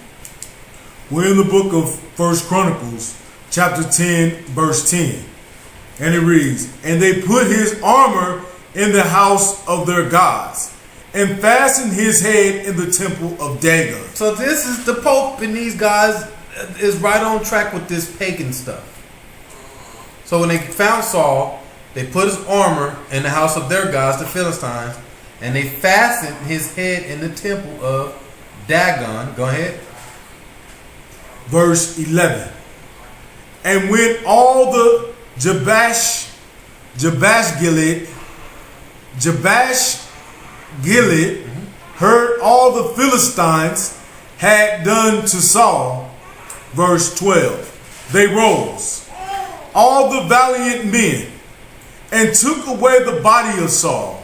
We're in the book of 1 Chronicles, chapter 10, verse 10. And it reads, and they put his armor in the house of their gods and fastened his head in the temple of Dagon. So this is the Pope and these guys is right on track with this pagan stuff. So when they found Saul, they put his armor in the house of their gods, the Philistines, and they fastened his head in the temple of Dagon. Go ahead. Verse 11. And when all the Jabash Gilead heard all the Philistines had done to Saul, verse 12, they rose, all the valiant men, and took away the body of Saul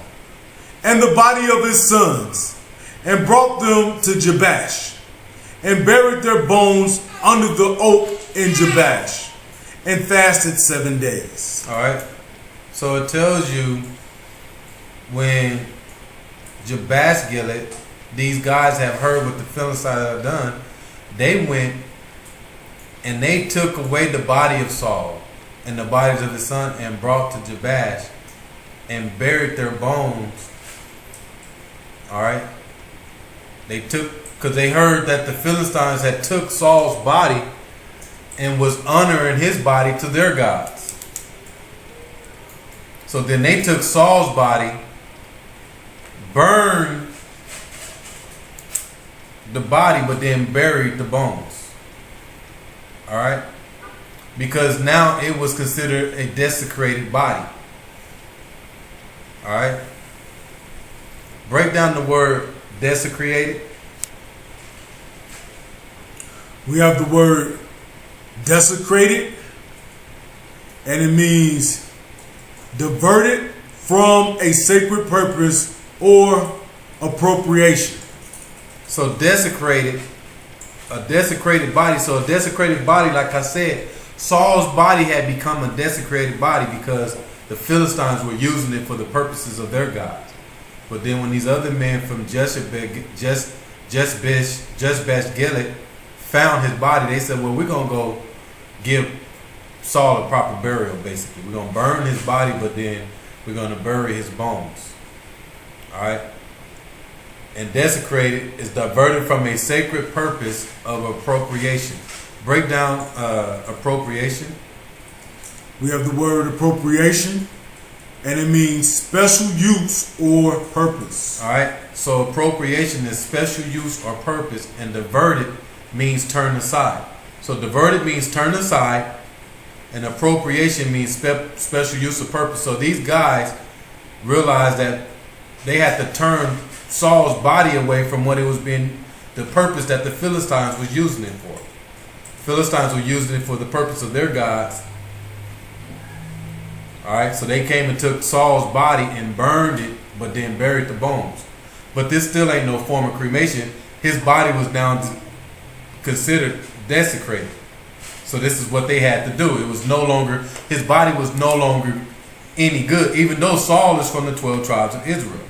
and the body of his sons, and brought them to Jabash, and buried their bones under the oak in Jabash, and fasted 7 days. All right. So it tells you when Jabash Gilead, these guys have heard what the Philistines have done, they went and they took away the body of Saul and the bodies of his son and brought to Jabash and buried their bones. All right. They took, because they heard that the Philistines had took Saul's body and was honoring his body to their gods. So then they took Saul's body, burned the body, but then buried the bones. All right? Because now it was considered a desecrated body. All right? Break down the word desecrated. We have the word desecrated, and it means diverted from a sacred purpose or appropriation. So desecrated, a desecrated body. So a desecrated body, like I said, Saul's body had become a desecrated body because the Philistines were using it for the purposes of their gods. But then when these other men from Jezbeth Gilead found his body, they said, well, we're going to go give Saul a proper burial, basically. We're going to burn his body, but then we're going to bury his bones. All right. And desecrated is diverted from a sacred purpose of appropriation. Break down appropriation. We have the word appropriation, and it means special use or purpose. All right. So appropriation is special use or purpose, and diverted means turn aside. So diverted means turn aside, and appropriation means special use or purpose. So these guys realized that they had to turn Saul's body away from what it was being, the purpose that the Philistines was using it for. Philistines were using it for the purpose of their gods. All right, so they came and took Saul's body and burned it, but then buried the bones. But this still ain't no form of cremation. His body was now considered desecrated. So this is what they had to do. It was no longer, his body was no longer any good, even though Saul is from the 12 tribes of Israel.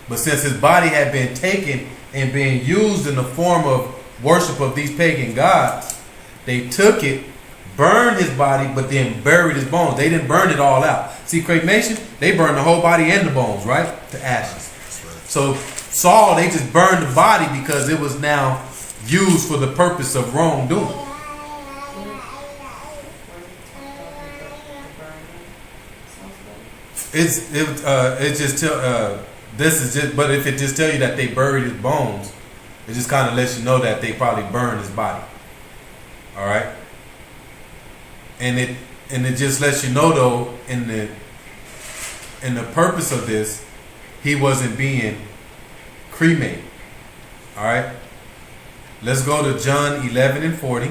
But since his body had been taken and being used in the form of worship of these pagan gods, they took it, burned his body, but then buried his bones. They didn't burn it all out. See, cremation, they burned the whole body and the bones, right? To ashes. So Saul, they just burned the body because it was now used for the purpose of wrongdoing. But if it just tell you that they buried his bones, it just kind of lets you know that they probably burned his body. All right. And it just lets you know though, in the purpose of this, he wasn't being cremated. All right. Let's go to John 11 and 40.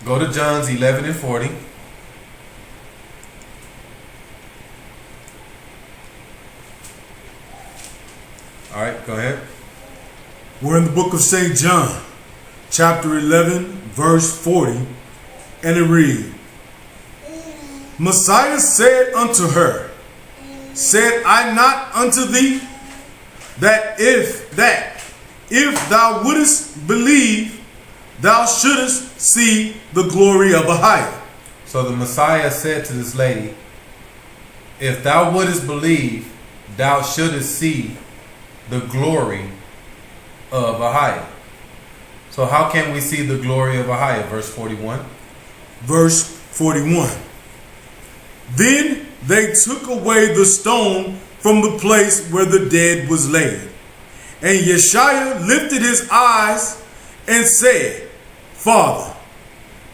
Go to John's 11 and 40. All right, go ahead. We're in the book of St. John, chapter 11, verse 40, and it reads, Messiah said unto her, Said I not unto thee, that if thou wouldest believe, thou shouldest see the glory of Ahia. So the Messiah said to this lady, if thou wouldest believe, thou shouldest see the glory of Ahia. So how can we see the glory of Ahia? Verse 41. Verse 41. Then they took away the stone from the place where the dead was laid. And Yeshua lifted his eyes and said, Father,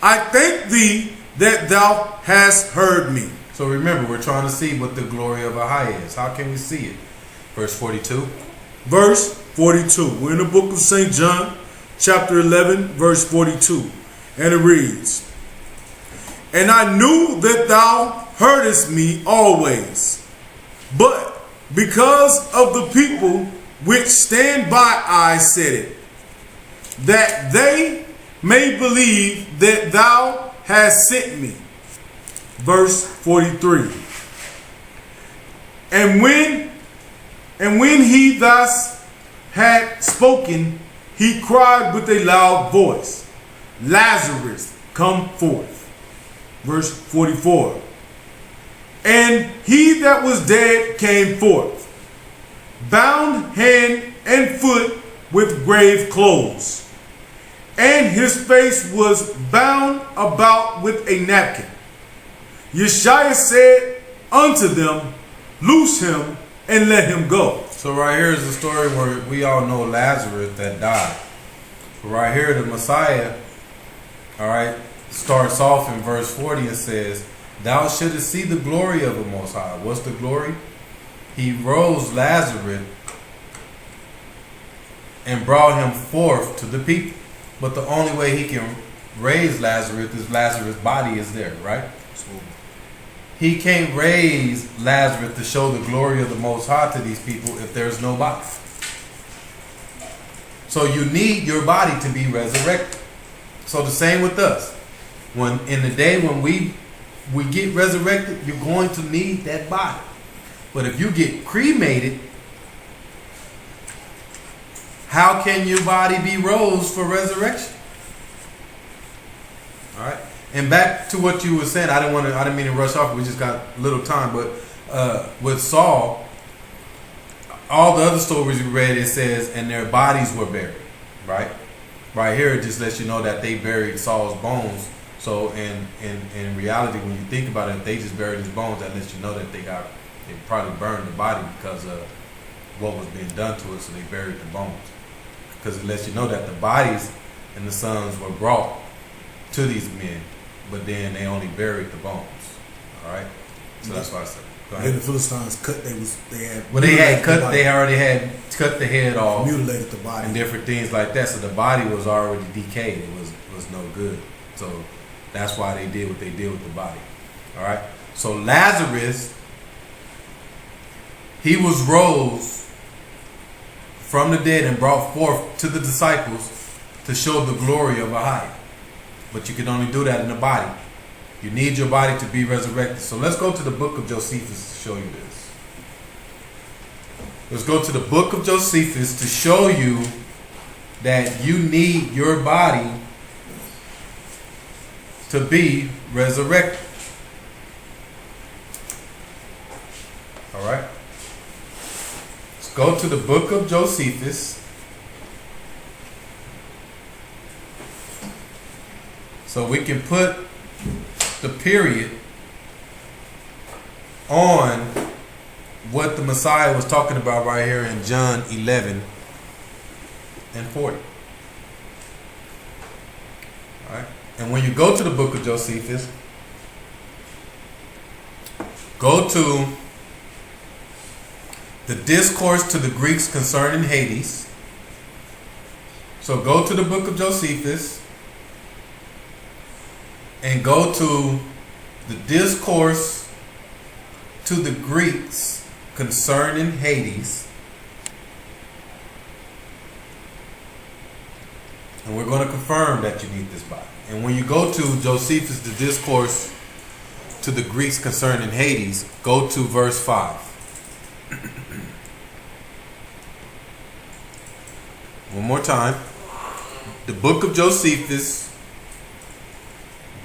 I thank thee that thou hast heard me. So remember, we're trying to see what the glory of Ahia is. How can we see it? Verse 42. Verse 42. We're in the book of St. John, chapter 11, verse 42. And it reads, And I knew that thou heardest me always, but because of the people which stand by I said it, that they may believe that thou hast sent me. Verse 43. And when he thus had spoken, he cried with a loud voice, Lazarus, come forth. Verse 44. And he that was dead came forth, bound hand and foot with grave clothes, and his face was bound about with a napkin. Yeshua said unto them, Loose him and let him go. So right here is the story where we all know Lazarus that died. Right here, the Messiah, all right, starts off in verse 40 and says, Thou shouldest see the glory of the Most High. What's the glory? He rose Lazarus and brought him forth to the people. But the only way he can raise Lazarus is Lazarus' body is there, right? So he can't raise Lazarus to show the glory of the Most High to these people if there's no body. So you need your body to be resurrected. So the same with us. When in the day when we get resurrected, you're going to need that body. But if you get cremated, how can your body be rose for resurrection? All right. And back to what you were saying, I didn't mean to rush off. We just got little time, but with Saul, all the other stories we read, it says, and their bodies were buried, right? Right here, it just lets you know that they buried Saul's bones. So in reality, when you think about it, if they just buried his bones, that lets you know that they probably burned the body because of what was being done to it. So they buried the bones, because it lets you know that the bodies and the sons were brought to these men, but then they only buried the bones. All right, so that's why I said. Go ahead. And the Philistines cut. They already had cut the head off, mutilated the body, and different things like that. So the body was already decayed. It was no good. So that's why they did what they did with the body. All right. So Lazarus, he was rose from the dead and brought forth to the disciples to show the glory of Ahia. But you can only do that in the body. You need your body to be resurrected. So let's go to the book of Josephus to show you this. Let's go to the book of Josephus to show you that you need your body to be resurrected. All right. Let's go to the book of Josephus. So we can put the period on what the Messiah was talking about right here in John 11 and 40. All right. And when you go to the book of Josephus, go to the discourse to the Greeks concerning Hades. So go to the book of Josephus and go to the discourse to the Greeks concerning Hades. And we're going to confirm that you need this body. And when you go to Josephus, the discourse to the Greeks concerning Hades, go to verse 5. One more time. The book of Josephus,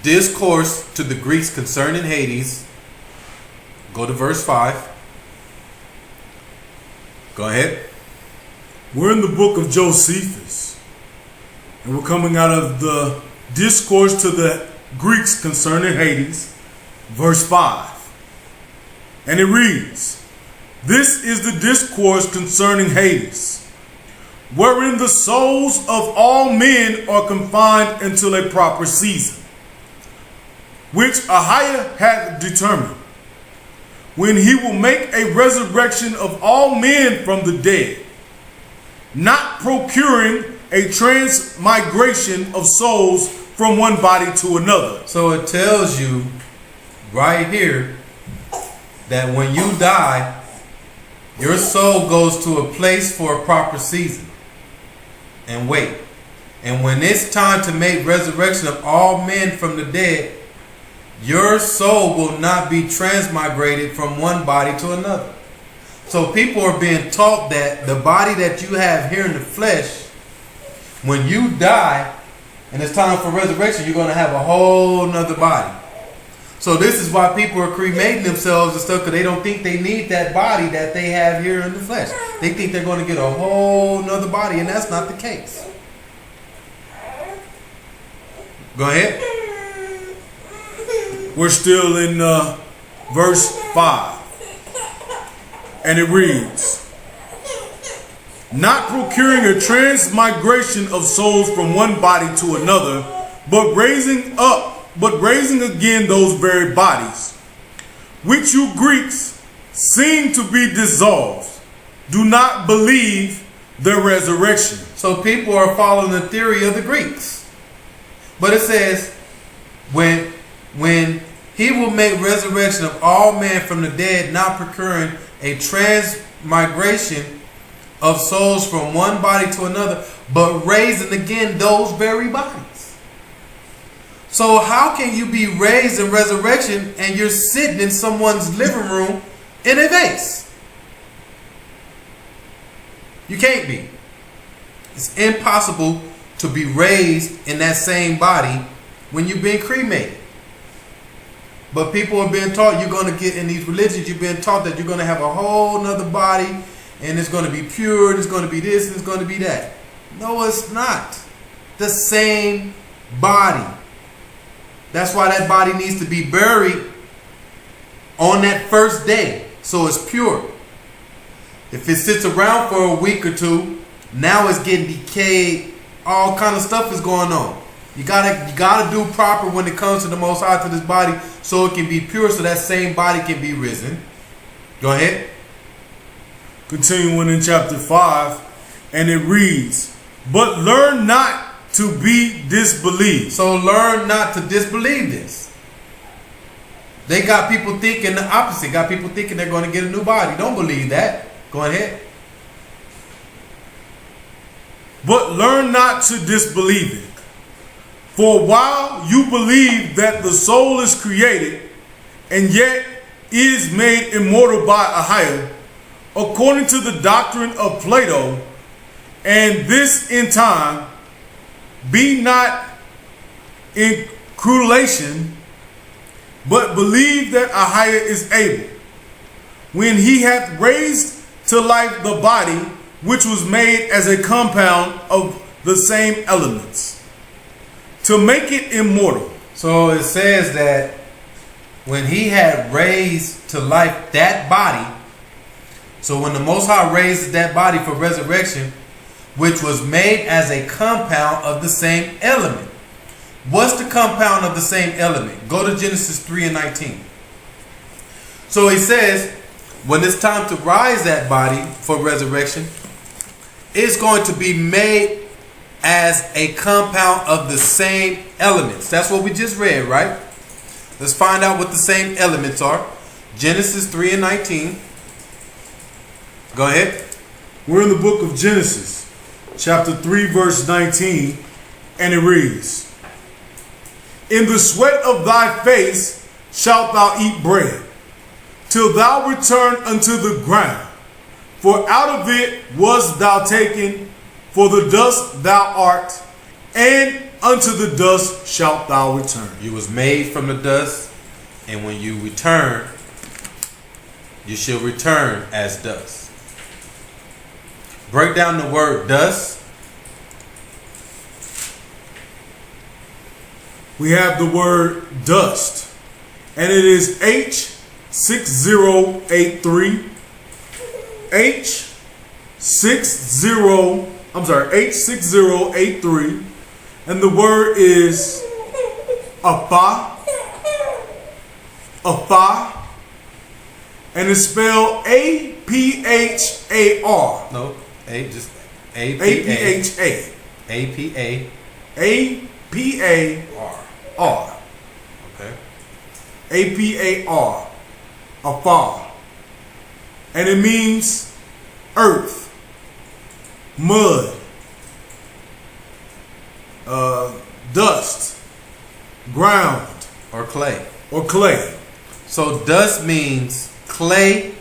discourse to the Greeks concerning Hades. Go to verse 5. Go ahead. We're in the book of Josephus, and we're coming out of the discourse to the Greeks concerning Hades, verse 5. And it reads, "This is the discourse concerning Hades, wherein the souls of all men are confined until a proper season, which Ahia hath determined, when he will make a resurrection of all men from the dead, not procuring a transmigration of souls from one body to another." So it tells you right here that when you die, your soul goes to a place for a proper season and wait. And when it's time to make resurrection of all men from the dead, your soul will not be transmigrated from one body to another. So people are being taught that the body that you have here in the flesh, when you die and it's time for resurrection, you're going to have a whole nother body. So this is why people are cremating themselves and stuff, because they don't think they need that body that they have here in the flesh. They think they're going to get a whole nother body, and that's not the case. Go ahead. We're still in verse 5. And it reads, "Not procuring a transmigration of souls from one body to another, but raising again those very bodies, which you Greeks seem to be dissolved, do not believe their resurrection." So people are following the theory of the Greeks. But it says, when he will make resurrection of all men from the dead, not procuring a transmigration of souls from one body to another, but raising again those very bodies. So how can you be raised in resurrection and you're sitting in someone's living room in a vase? You can't be. It's impossible to be raised in that same body when you've been cremated. But people are being taught you're going to get in these religions, you're being taught that you're going to have a whole nother body and it's going to be pure and it's going to be this and it's going to be that. No, it's not. The same body. That's why that body needs to be buried on that first day so it's pure. If it sits around for a week or two, now it's getting decayed. All kind of stuff is going on. You gotta do proper when it comes to the Most High, to this body, so it can be pure, so that same body can be risen. Go ahead. Continuing in chapter 5, and it reads, "But learn not to be disbelieved." So learn not to disbelieve this. They got people thinking the opposite. Got people thinking they're going to get a new body. Don't believe that. Go ahead. "But learn not to disbelieve it. For while you believe that the soul is created, and yet is made immortal by a higher, according to the doctrine of Plato, and this in time, be not in cruelation, but believe that a higher is able, when he hath raised to life the body, which was made as a compound of the same elements, to make it immortal." So it says that when he had raised to life that body, so when the Most High raised that body for resurrection, which was made as a compound of the same element. What's the compound of the same element? Go to Genesis 3 and 19. So he says, when it's time to rise that body for resurrection, it's going to be made as a compound of the same elements. That's what we just read, right? Let's find out what the same elements are. Genesis 3 and 19. Go ahead. We're in the book of Genesis, chapter 3, verse 19, and it reads, "In the sweat of thy face shalt thou eat bread, till thou return unto the ground. For out of it wast thou taken, for the dust thou art, and unto the dust shalt thou return." You was made from the dust, and when you return, you shall return as dust. Break down the word dust. We have the word dust, and it is H6083. H6083, and the word is apha, and it's spelled A-P-H-A-R. No, just A-P-H-A. A-P-A. A-P-A-R. Okay. A-P-A-R. Apha. And it means earth, mud, dust, ground, Or clay. or clay. So dust means clay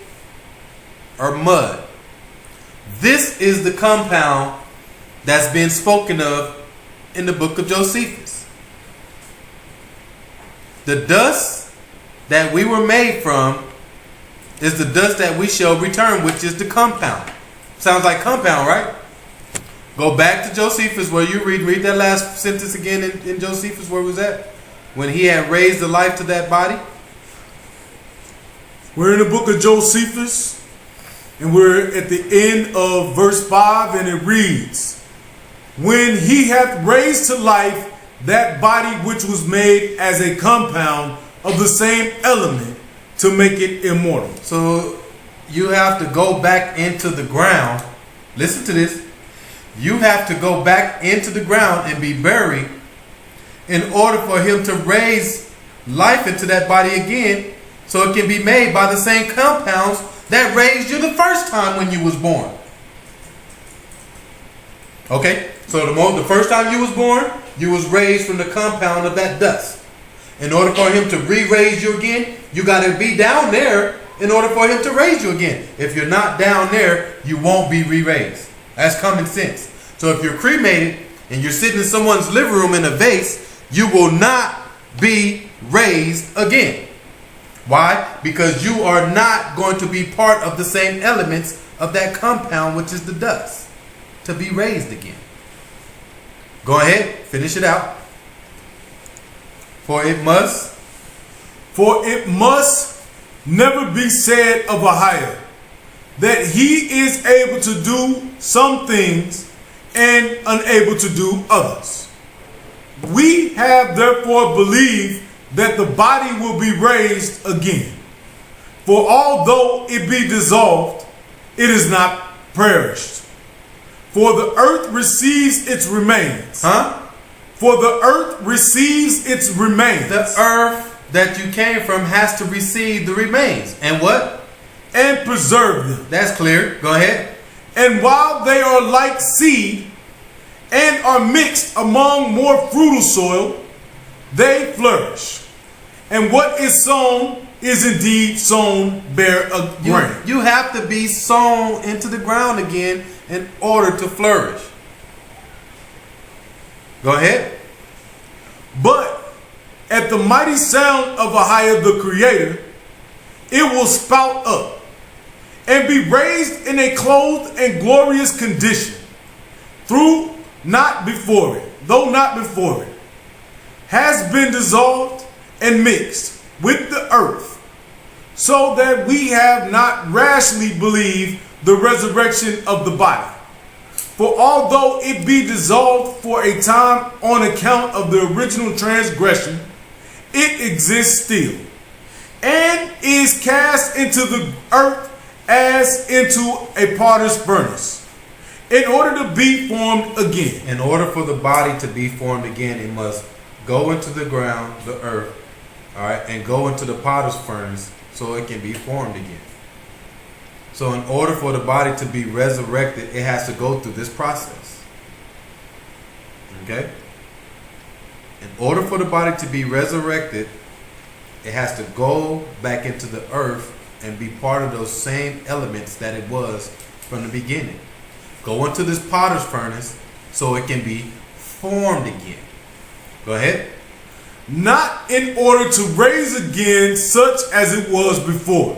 or mud. This is the compound that's been spoken of in the book of Josephus. The dust that we were made from is the dust that we shall return, which is the compound. Sounds like compound, right? Go back to Josephus where you read that last sentence again in Josephus. Where was that? When he had raised the life to that body. We're in the book of Josephus, and we're at the end of verse 5, and it reads, "When he hath raised to life that body which was made as a compound of the same element, to make it immortal." So you have to go back into the ground. Listen to this. You have to go back into the ground and be buried in order for him to raise life into that body again, so it can be made by the same compounds that raised you the first time when you was born. Okay? So the first time you was born, you was raised from the compound of that dust. In order for him to re-raise you again, you got to be down there in order for him to raise you again. If you're not down there, you won't be re-raised. That's common sense. So if you're cremated and you're sitting in someone's living room in a vase, you will not be raised again. Why? Because you are not going to be part of the same elements of that compound, which is the dust, to be raised again. Go ahead, finish it out. For it must never be said of a higher that he is able to do some things and unable to do others. We have therefore believed that the body will be raised again. For although it be dissolved, it is not perished. For the earth receives its remains. For the earth receives its remains. The earth that you came from has to receive the remains. And what? And preserve them. That's clear. Go ahead. And while they are like seed and are mixed among more fruitful soil, they flourish. And what is sown is indeed sown bear a grain. You have to be sown into the ground again in order to flourish. Go ahead. But at the mighty sound of Ahia the Creator, it will spout up and be raised in a clothed and glorious condition, though not before it has been dissolved and mixed with the earth, so that we have not rashly believed the resurrection of the body. For although it be dissolved for a time on account of the original transgression, it exists still, and is cast into the earth as into a potter's furnace, in order to be formed again. In order for the body to be formed again, it must go into the ground, the earth, all right, and go into the potter's furnace so it can be formed again. So in order for the body to be resurrected, it has to go through this process. Okay? In order for the body to be resurrected, it has to go back into the earth and be part of those same elements that it was from the beginning. Go into this potter's furnace so it can be formed again. Go ahead. Not in order to raise again such as it was before,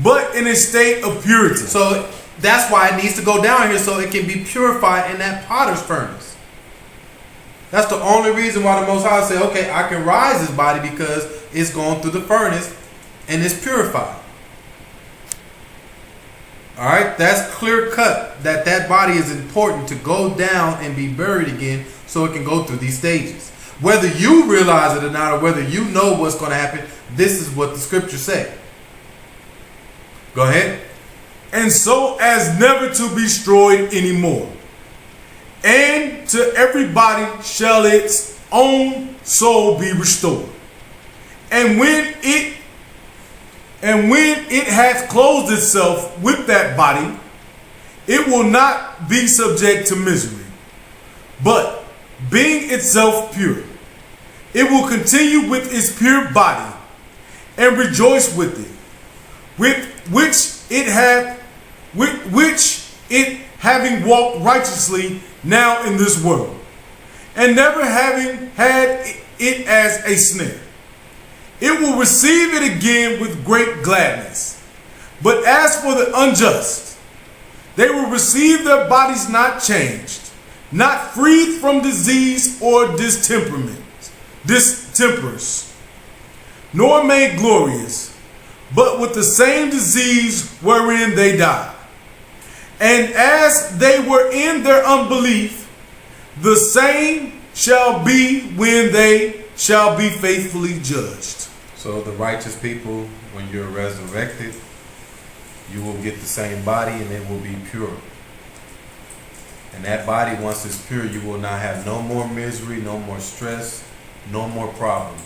but in a state of purity. So that's why it needs to go down here so it can be purified in that potter's furnace. That's the only reason why the Most High said, okay, I can rise this body, because it's going through the furnace and it's purified. All right, that's clear cut that body is important to go down and be buried again so it can go through these stages. Whether you realize it or not, or whether you know what's going to happen, this is what the scriptures say. Go ahead. And so as never to be destroyed anymore. And to everybody shall its own soul be restored. And when it hath clothed itself with that body, it will not be subject to misery, but being itself pure, it will continue with its pure body and rejoice with it, with which it having walked righteously now in this world, and never having had it as a snare. It will receive it again with great gladness. But as for the unjust, they will receive their bodies not changed, not freed from disease or distempers, nor made glorious, but with the same disease wherein they died. And as they were in their unbelief, the same shall be when they shall be faithfully judged. So the righteous people, when you're resurrected, you will get the same body and it will be pure. And that body, once it's pure, you will not have no more misery, no more stress, no more problems.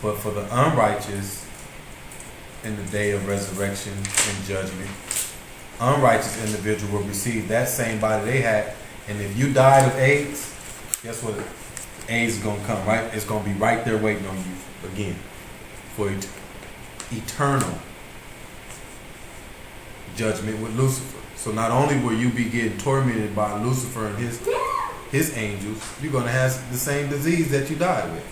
But for the unrighteous, in the day of resurrection and judgment, unrighteous individual will receive that same body they had. And if you died of AIDS, guess what? AIDS is going to come, right? It's going to be right there waiting on you again for eternal judgment with Lucifer. So not only will you be getting tormented by Lucifer and his angels, you're going to have the same disease that you died with.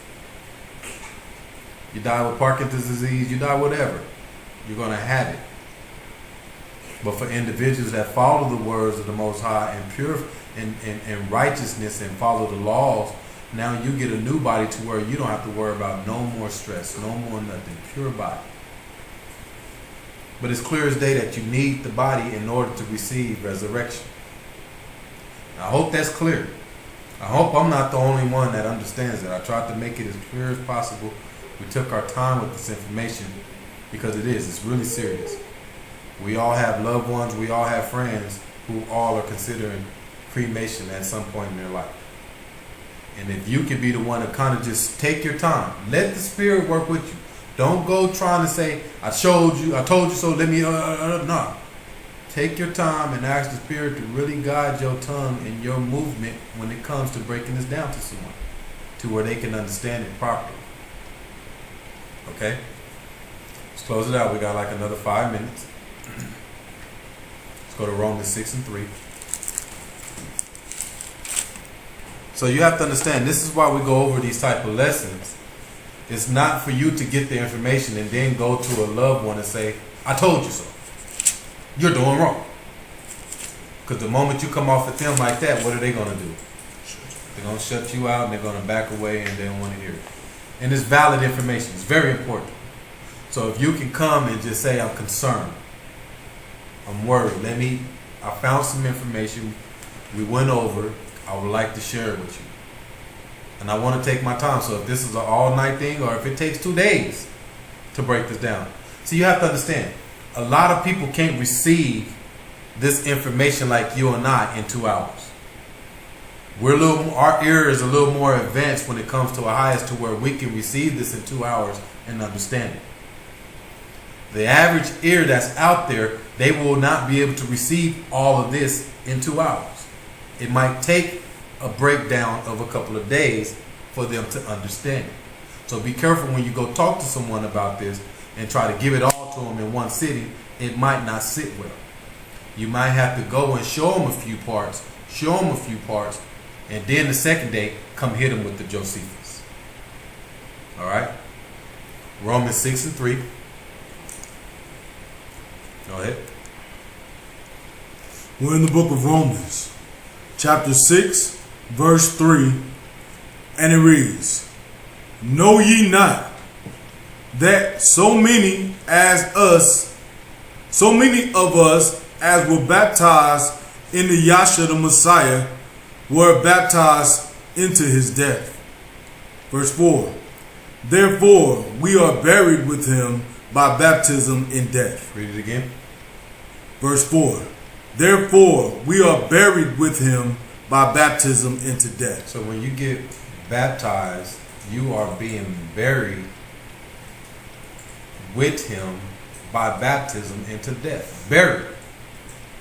You die with Parkinson's disease, you die whatever. You're going to have it. But for individuals that follow the words of the Most High and pure and righteousness and follow the laws, now you get a new body to where you don't have to worry about no more stress, no more nothing. Pure body. But it's clear as day that you need the body in order to receive resurrection. I hope that's clear. I hope I'm not the only one that understands it. I tried to make it as clear as possible. We took our time with this information because it's really serious. We all have loved ones, we all have friends who all are considering cremation at some point in their life. And if you can be the one to kind of just take your time, let the Spirit work with you. Don't go trying to say, I told you so, let me, no. Take your time and ask the Spirit to really guide your tongue and your movement when it comes to breaking this down to someone, to where they can understand it properly. Okay? Let's close it out. We got like another 5 minutes. Let's go to Romans 6 and 3. So you have to understand, this is why we go over these type of lessons. It's not for you to get the information and then go to a loved one and say, I told you so. You're doing wrong. Because the moment you come off at them like that, what are they going to do? They're going to shut you out and they're going to back away and they don't want to hear it. And it's valid information. It's very important. So if you can come and just say, I'm concerned, I'm worried, I found some information, we went over, I would like to share it with you. And I want to take my time. So if this is an all-night thing or if it takes 2 days to break this down. So you have to understand, a lot of people can't receive this information like you and I in 2 hours. Our ear is a little more advanced when it comes to a highest to where we can receive this in 2 hours and understand it. The average ear that's out there, they will not be able to receive all of this in 2 hours. It might take a breakdown of a couple of days for them to understand it. So be careful when you go talk to someone about this and try to give it all to them in one sitting. It might not sit well. You might have to go and show them a few parts, and then the second day, come hit them with the Josephus. All right? Romans 6 and 3. Go ahead. We're in the book of Romans, chapter 6, verse 3, and it reads, Know ye not that so many of us as were baptized in the Yahshua the Messiah were baptized into his death? Verse 4, Therefore we are buried with him by baptism in death. Read it again. Verse 4, Therefore we are buried with him by baptism into death. So when you get baptized, you are being buried with him by baptism into death. Buried.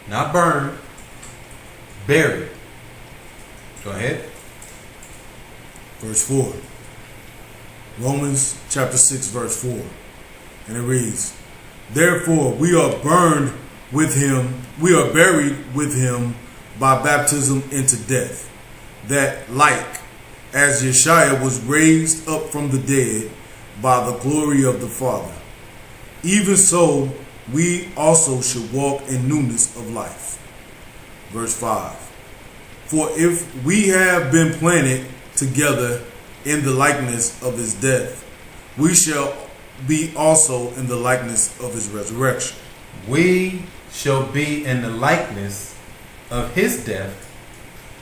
Not burned. Buried. Go ahead. Verse 4. Romans chapter 6 verse 4. And it reads, Therefore we are buried with him by baptism into death, that like as Yeshua was raised up from the dead by the glory of the Father, even so we also should walk in newness of life. Verse 5. For if we have been planted together in the likeness of his death, we shall be also in the likeness of his resurrection. We shall be in the likeness of his death,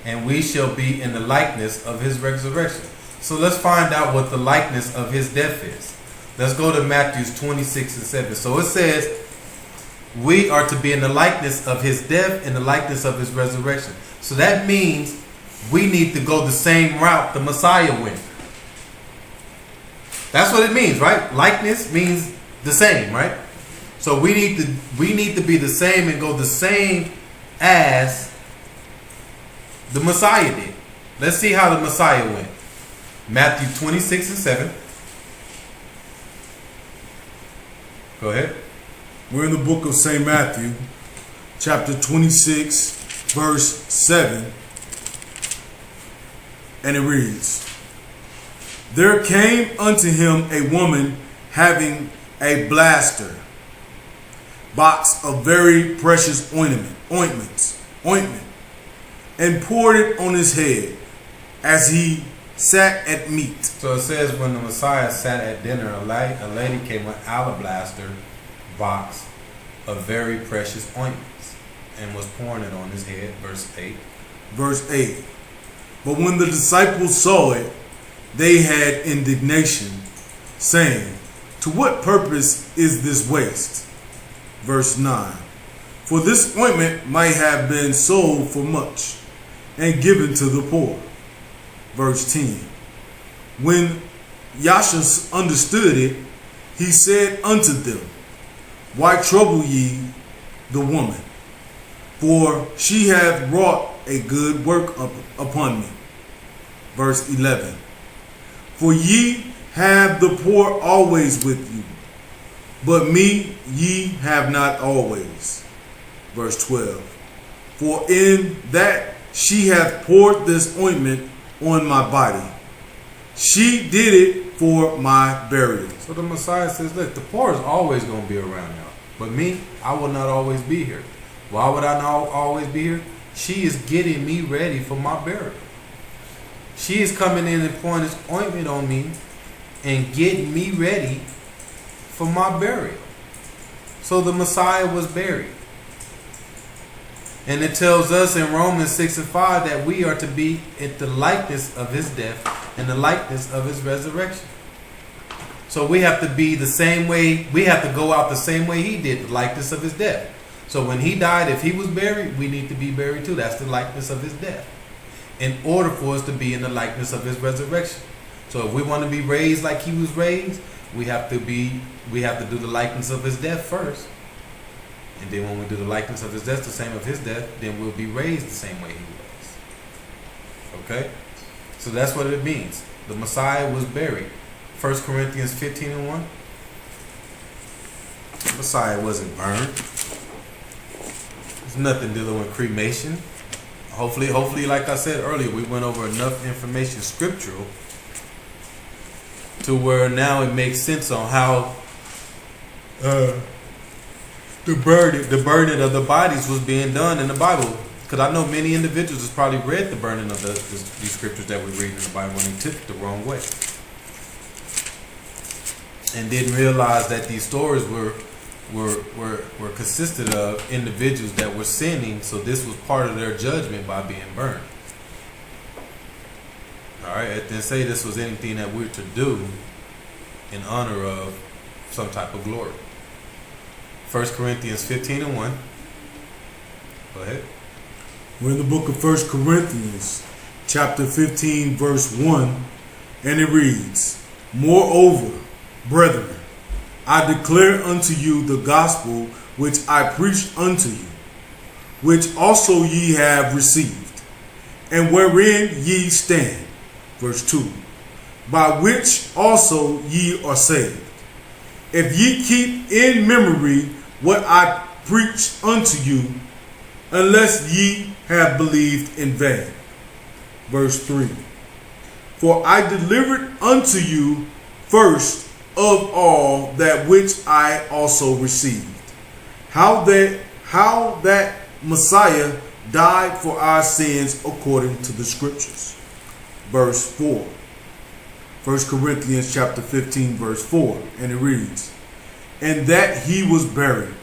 and we shall be in the likeness of his resurrection. So let's find out what the likeness of his death is. Let's go to Matthew 26 and 7. So it says, we are to be in the likeness of his death and the likeness of his resurrection. So that means we need to go the same route the Messiah went. That's what it means, right? Likeness means the same, right? So we need to be the same and go the same as the Messiah did. Let's see how the Messiah went. Matthew 26 and 7. Go ahead. We're in the book of St. Matthew, chapter 26, verse 7. And it reads, There came unto him a woman having a blaster box of very precious ointment, and poured it on his head as he sat at meat. So it says when the Messiah sat at dinner, a lady came with alabaster box of very precious ointments and was pouring it on his head. Verse 8. Verse 8. But when the disciples saw it, they had indignation, saying, to what purpose is this waste? Verse 9. For this ointment might have been sold for much and given to the poor. Verse 10. When Yahshua understood it, he said unto them, why trouble ye the woman? For she hath wrought a good work upon me. Verse 11. For ye have the poor always with you, but me ye have not always. Verse 12. For in that she hath poured this ointment on my body, she did it for my burial. So the Messiah says, look, the poor is always going to be around y'all. But me, I will not always be here. Why would I not always be here? She is getting me ready for my burial. She is coming in and pouring this ointment on me and getting me ready for my burial. So the Messiah was buried. And it tells us in Romans 6 and 5 that we are to be at the likeness of his death and the likeness of his resurrection. So we have to be the same way, we have to go out the same way he did, the likeness of his death. So when he died, if he was buried, we need to be buried too. That's the likeness of his death. In order for us to be in the likeness of his resurrection. So if we want to be raised like he was raised, we have to do the likeness of his death first. And then when we do the likeness of his death, the same of his death, then we'll be raised the same way he was. Okay? So that's what it means. The Messiah was buried. 1 Corinthians 15 and 1. The Messiah wasn't burned. There's nothing dealing with cremation. Hopefully, like I said earlier, we went over enough information scriptural to where now it makes sense on how the burning of the bodies was being done in the Bible. Because I know many individuals has probably read the burning of these scriptures that we read in the Bible and they took it the wrong way. And didn't realize that these stories were consisted of individuals that were sinning, so this was part of their judgment by being burned. Alright, it didn't say this was anything that we're to do in honor of some type of glory. 1 Corinthians 15 and 1. Go ahead. We're in the book of 1 Corinthians, chapter 15, verse 1, and it reads, moreover, brethren, I declare unto you the gospel which I preached unto you, which also ye have received, and wherein ye stand. Verse 2. By which also ye are saved, if ye keep in memory what I preached unto you, unless ye have believed in vain. Verse 3. For I delivered unto you first of all that which I also received, how that Messiah died for our sins according to the scriptures. Verse 4. 1 Corinthians chapter 15 verse 4, and it reads, and that he was buried,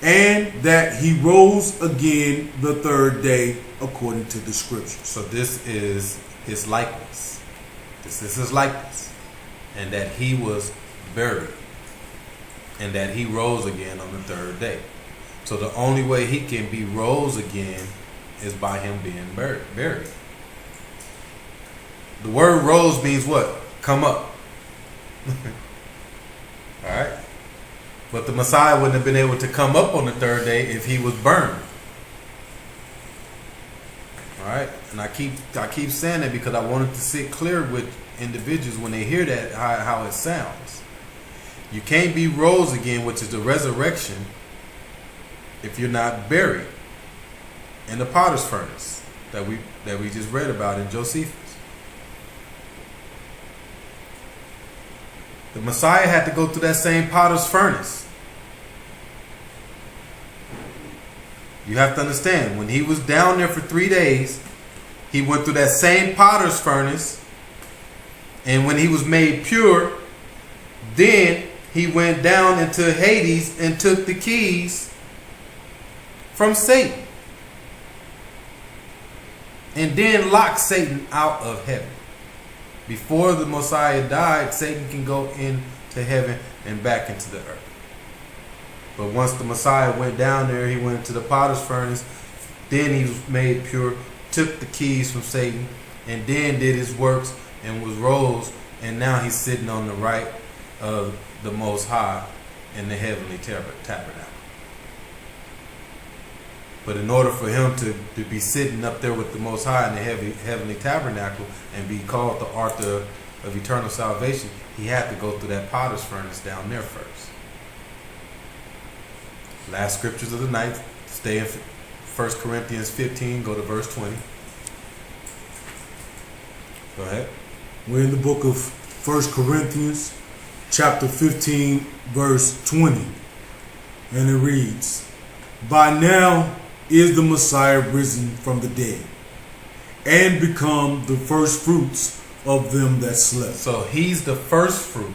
and that he rose again the third day according to the scriptures. So this is his likeness. This is his likeness. And that he was buried. And that he rose again on the third day. So the only way he can be rose again is by him being buried. The word rose means what? Come up. Alright? But the Messiah wouldn't have been able to come up on the third day if he was burned. Alright? And I keep saying that because I wanted to sit clear with individuals when they hear that, how it sounds. You can't be rose again, which is the resurrection, if you're not buried in the potter's furnace that we just read about in Josephus. The Messiah had to go through that same potter's furnace. You have to understand, when he was down there for 3 days, he went through that same potter's furnace. And when he was made pure, then he went down into Hades and took the keys from Satan. And then locked Satan out of heaven. Before the Messiah died, Satan can go into heaven and back into the earth. But once the Messiah went down there, he went into the potter's furnace. Then he was made pure, took the keys from Satan, and then did his works and was rose. And now he's sitting on the right of the Most High in the heavenly tabernacle. But in order for him to be sitting up there with the Most High in the heavenly tabernacle and be called the author of eternal salvation, he had to go through that potter's furnace down there first. Last scriptures of the night. Stay in 1 Corinthians 15. Go to verse 20. Go ahead. We're in the book of 1 Corinthians, chapter 15, verse 20. And it reads, "By now is the Messiah risen from the dead, and become the first fruits of them that slept." So he's the first fruit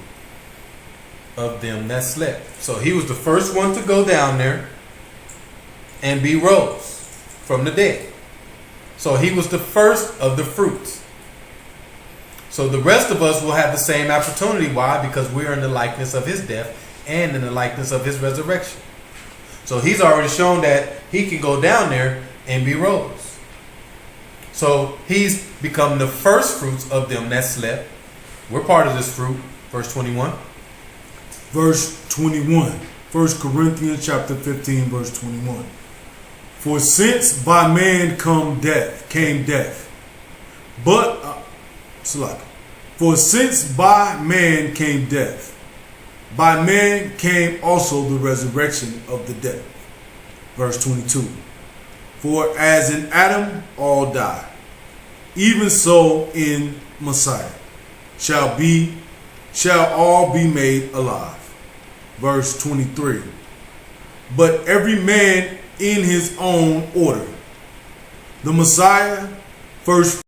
of them that slept. So he was the first one to go down there and be rose from the dead. So he was the first of the fruits. So the rest of us will have the same opportunity. Why? Because we're in the likeness of his death and in the likeness of his resurrection. So he's already shown that he can go down there and be rose. So he's become the first fruits of them that slept. We're part of this fruit. Verse 21. Verse 21. 1 Corinthians chapter 15, verse 21. "For since by man came death, for since by man came death, by man came also the resurrection of the dead." Verse 22. "For as in Adam all die, even so in Messiah shall all be made alive." Verse 23. "But every man in his own order. The Messiah first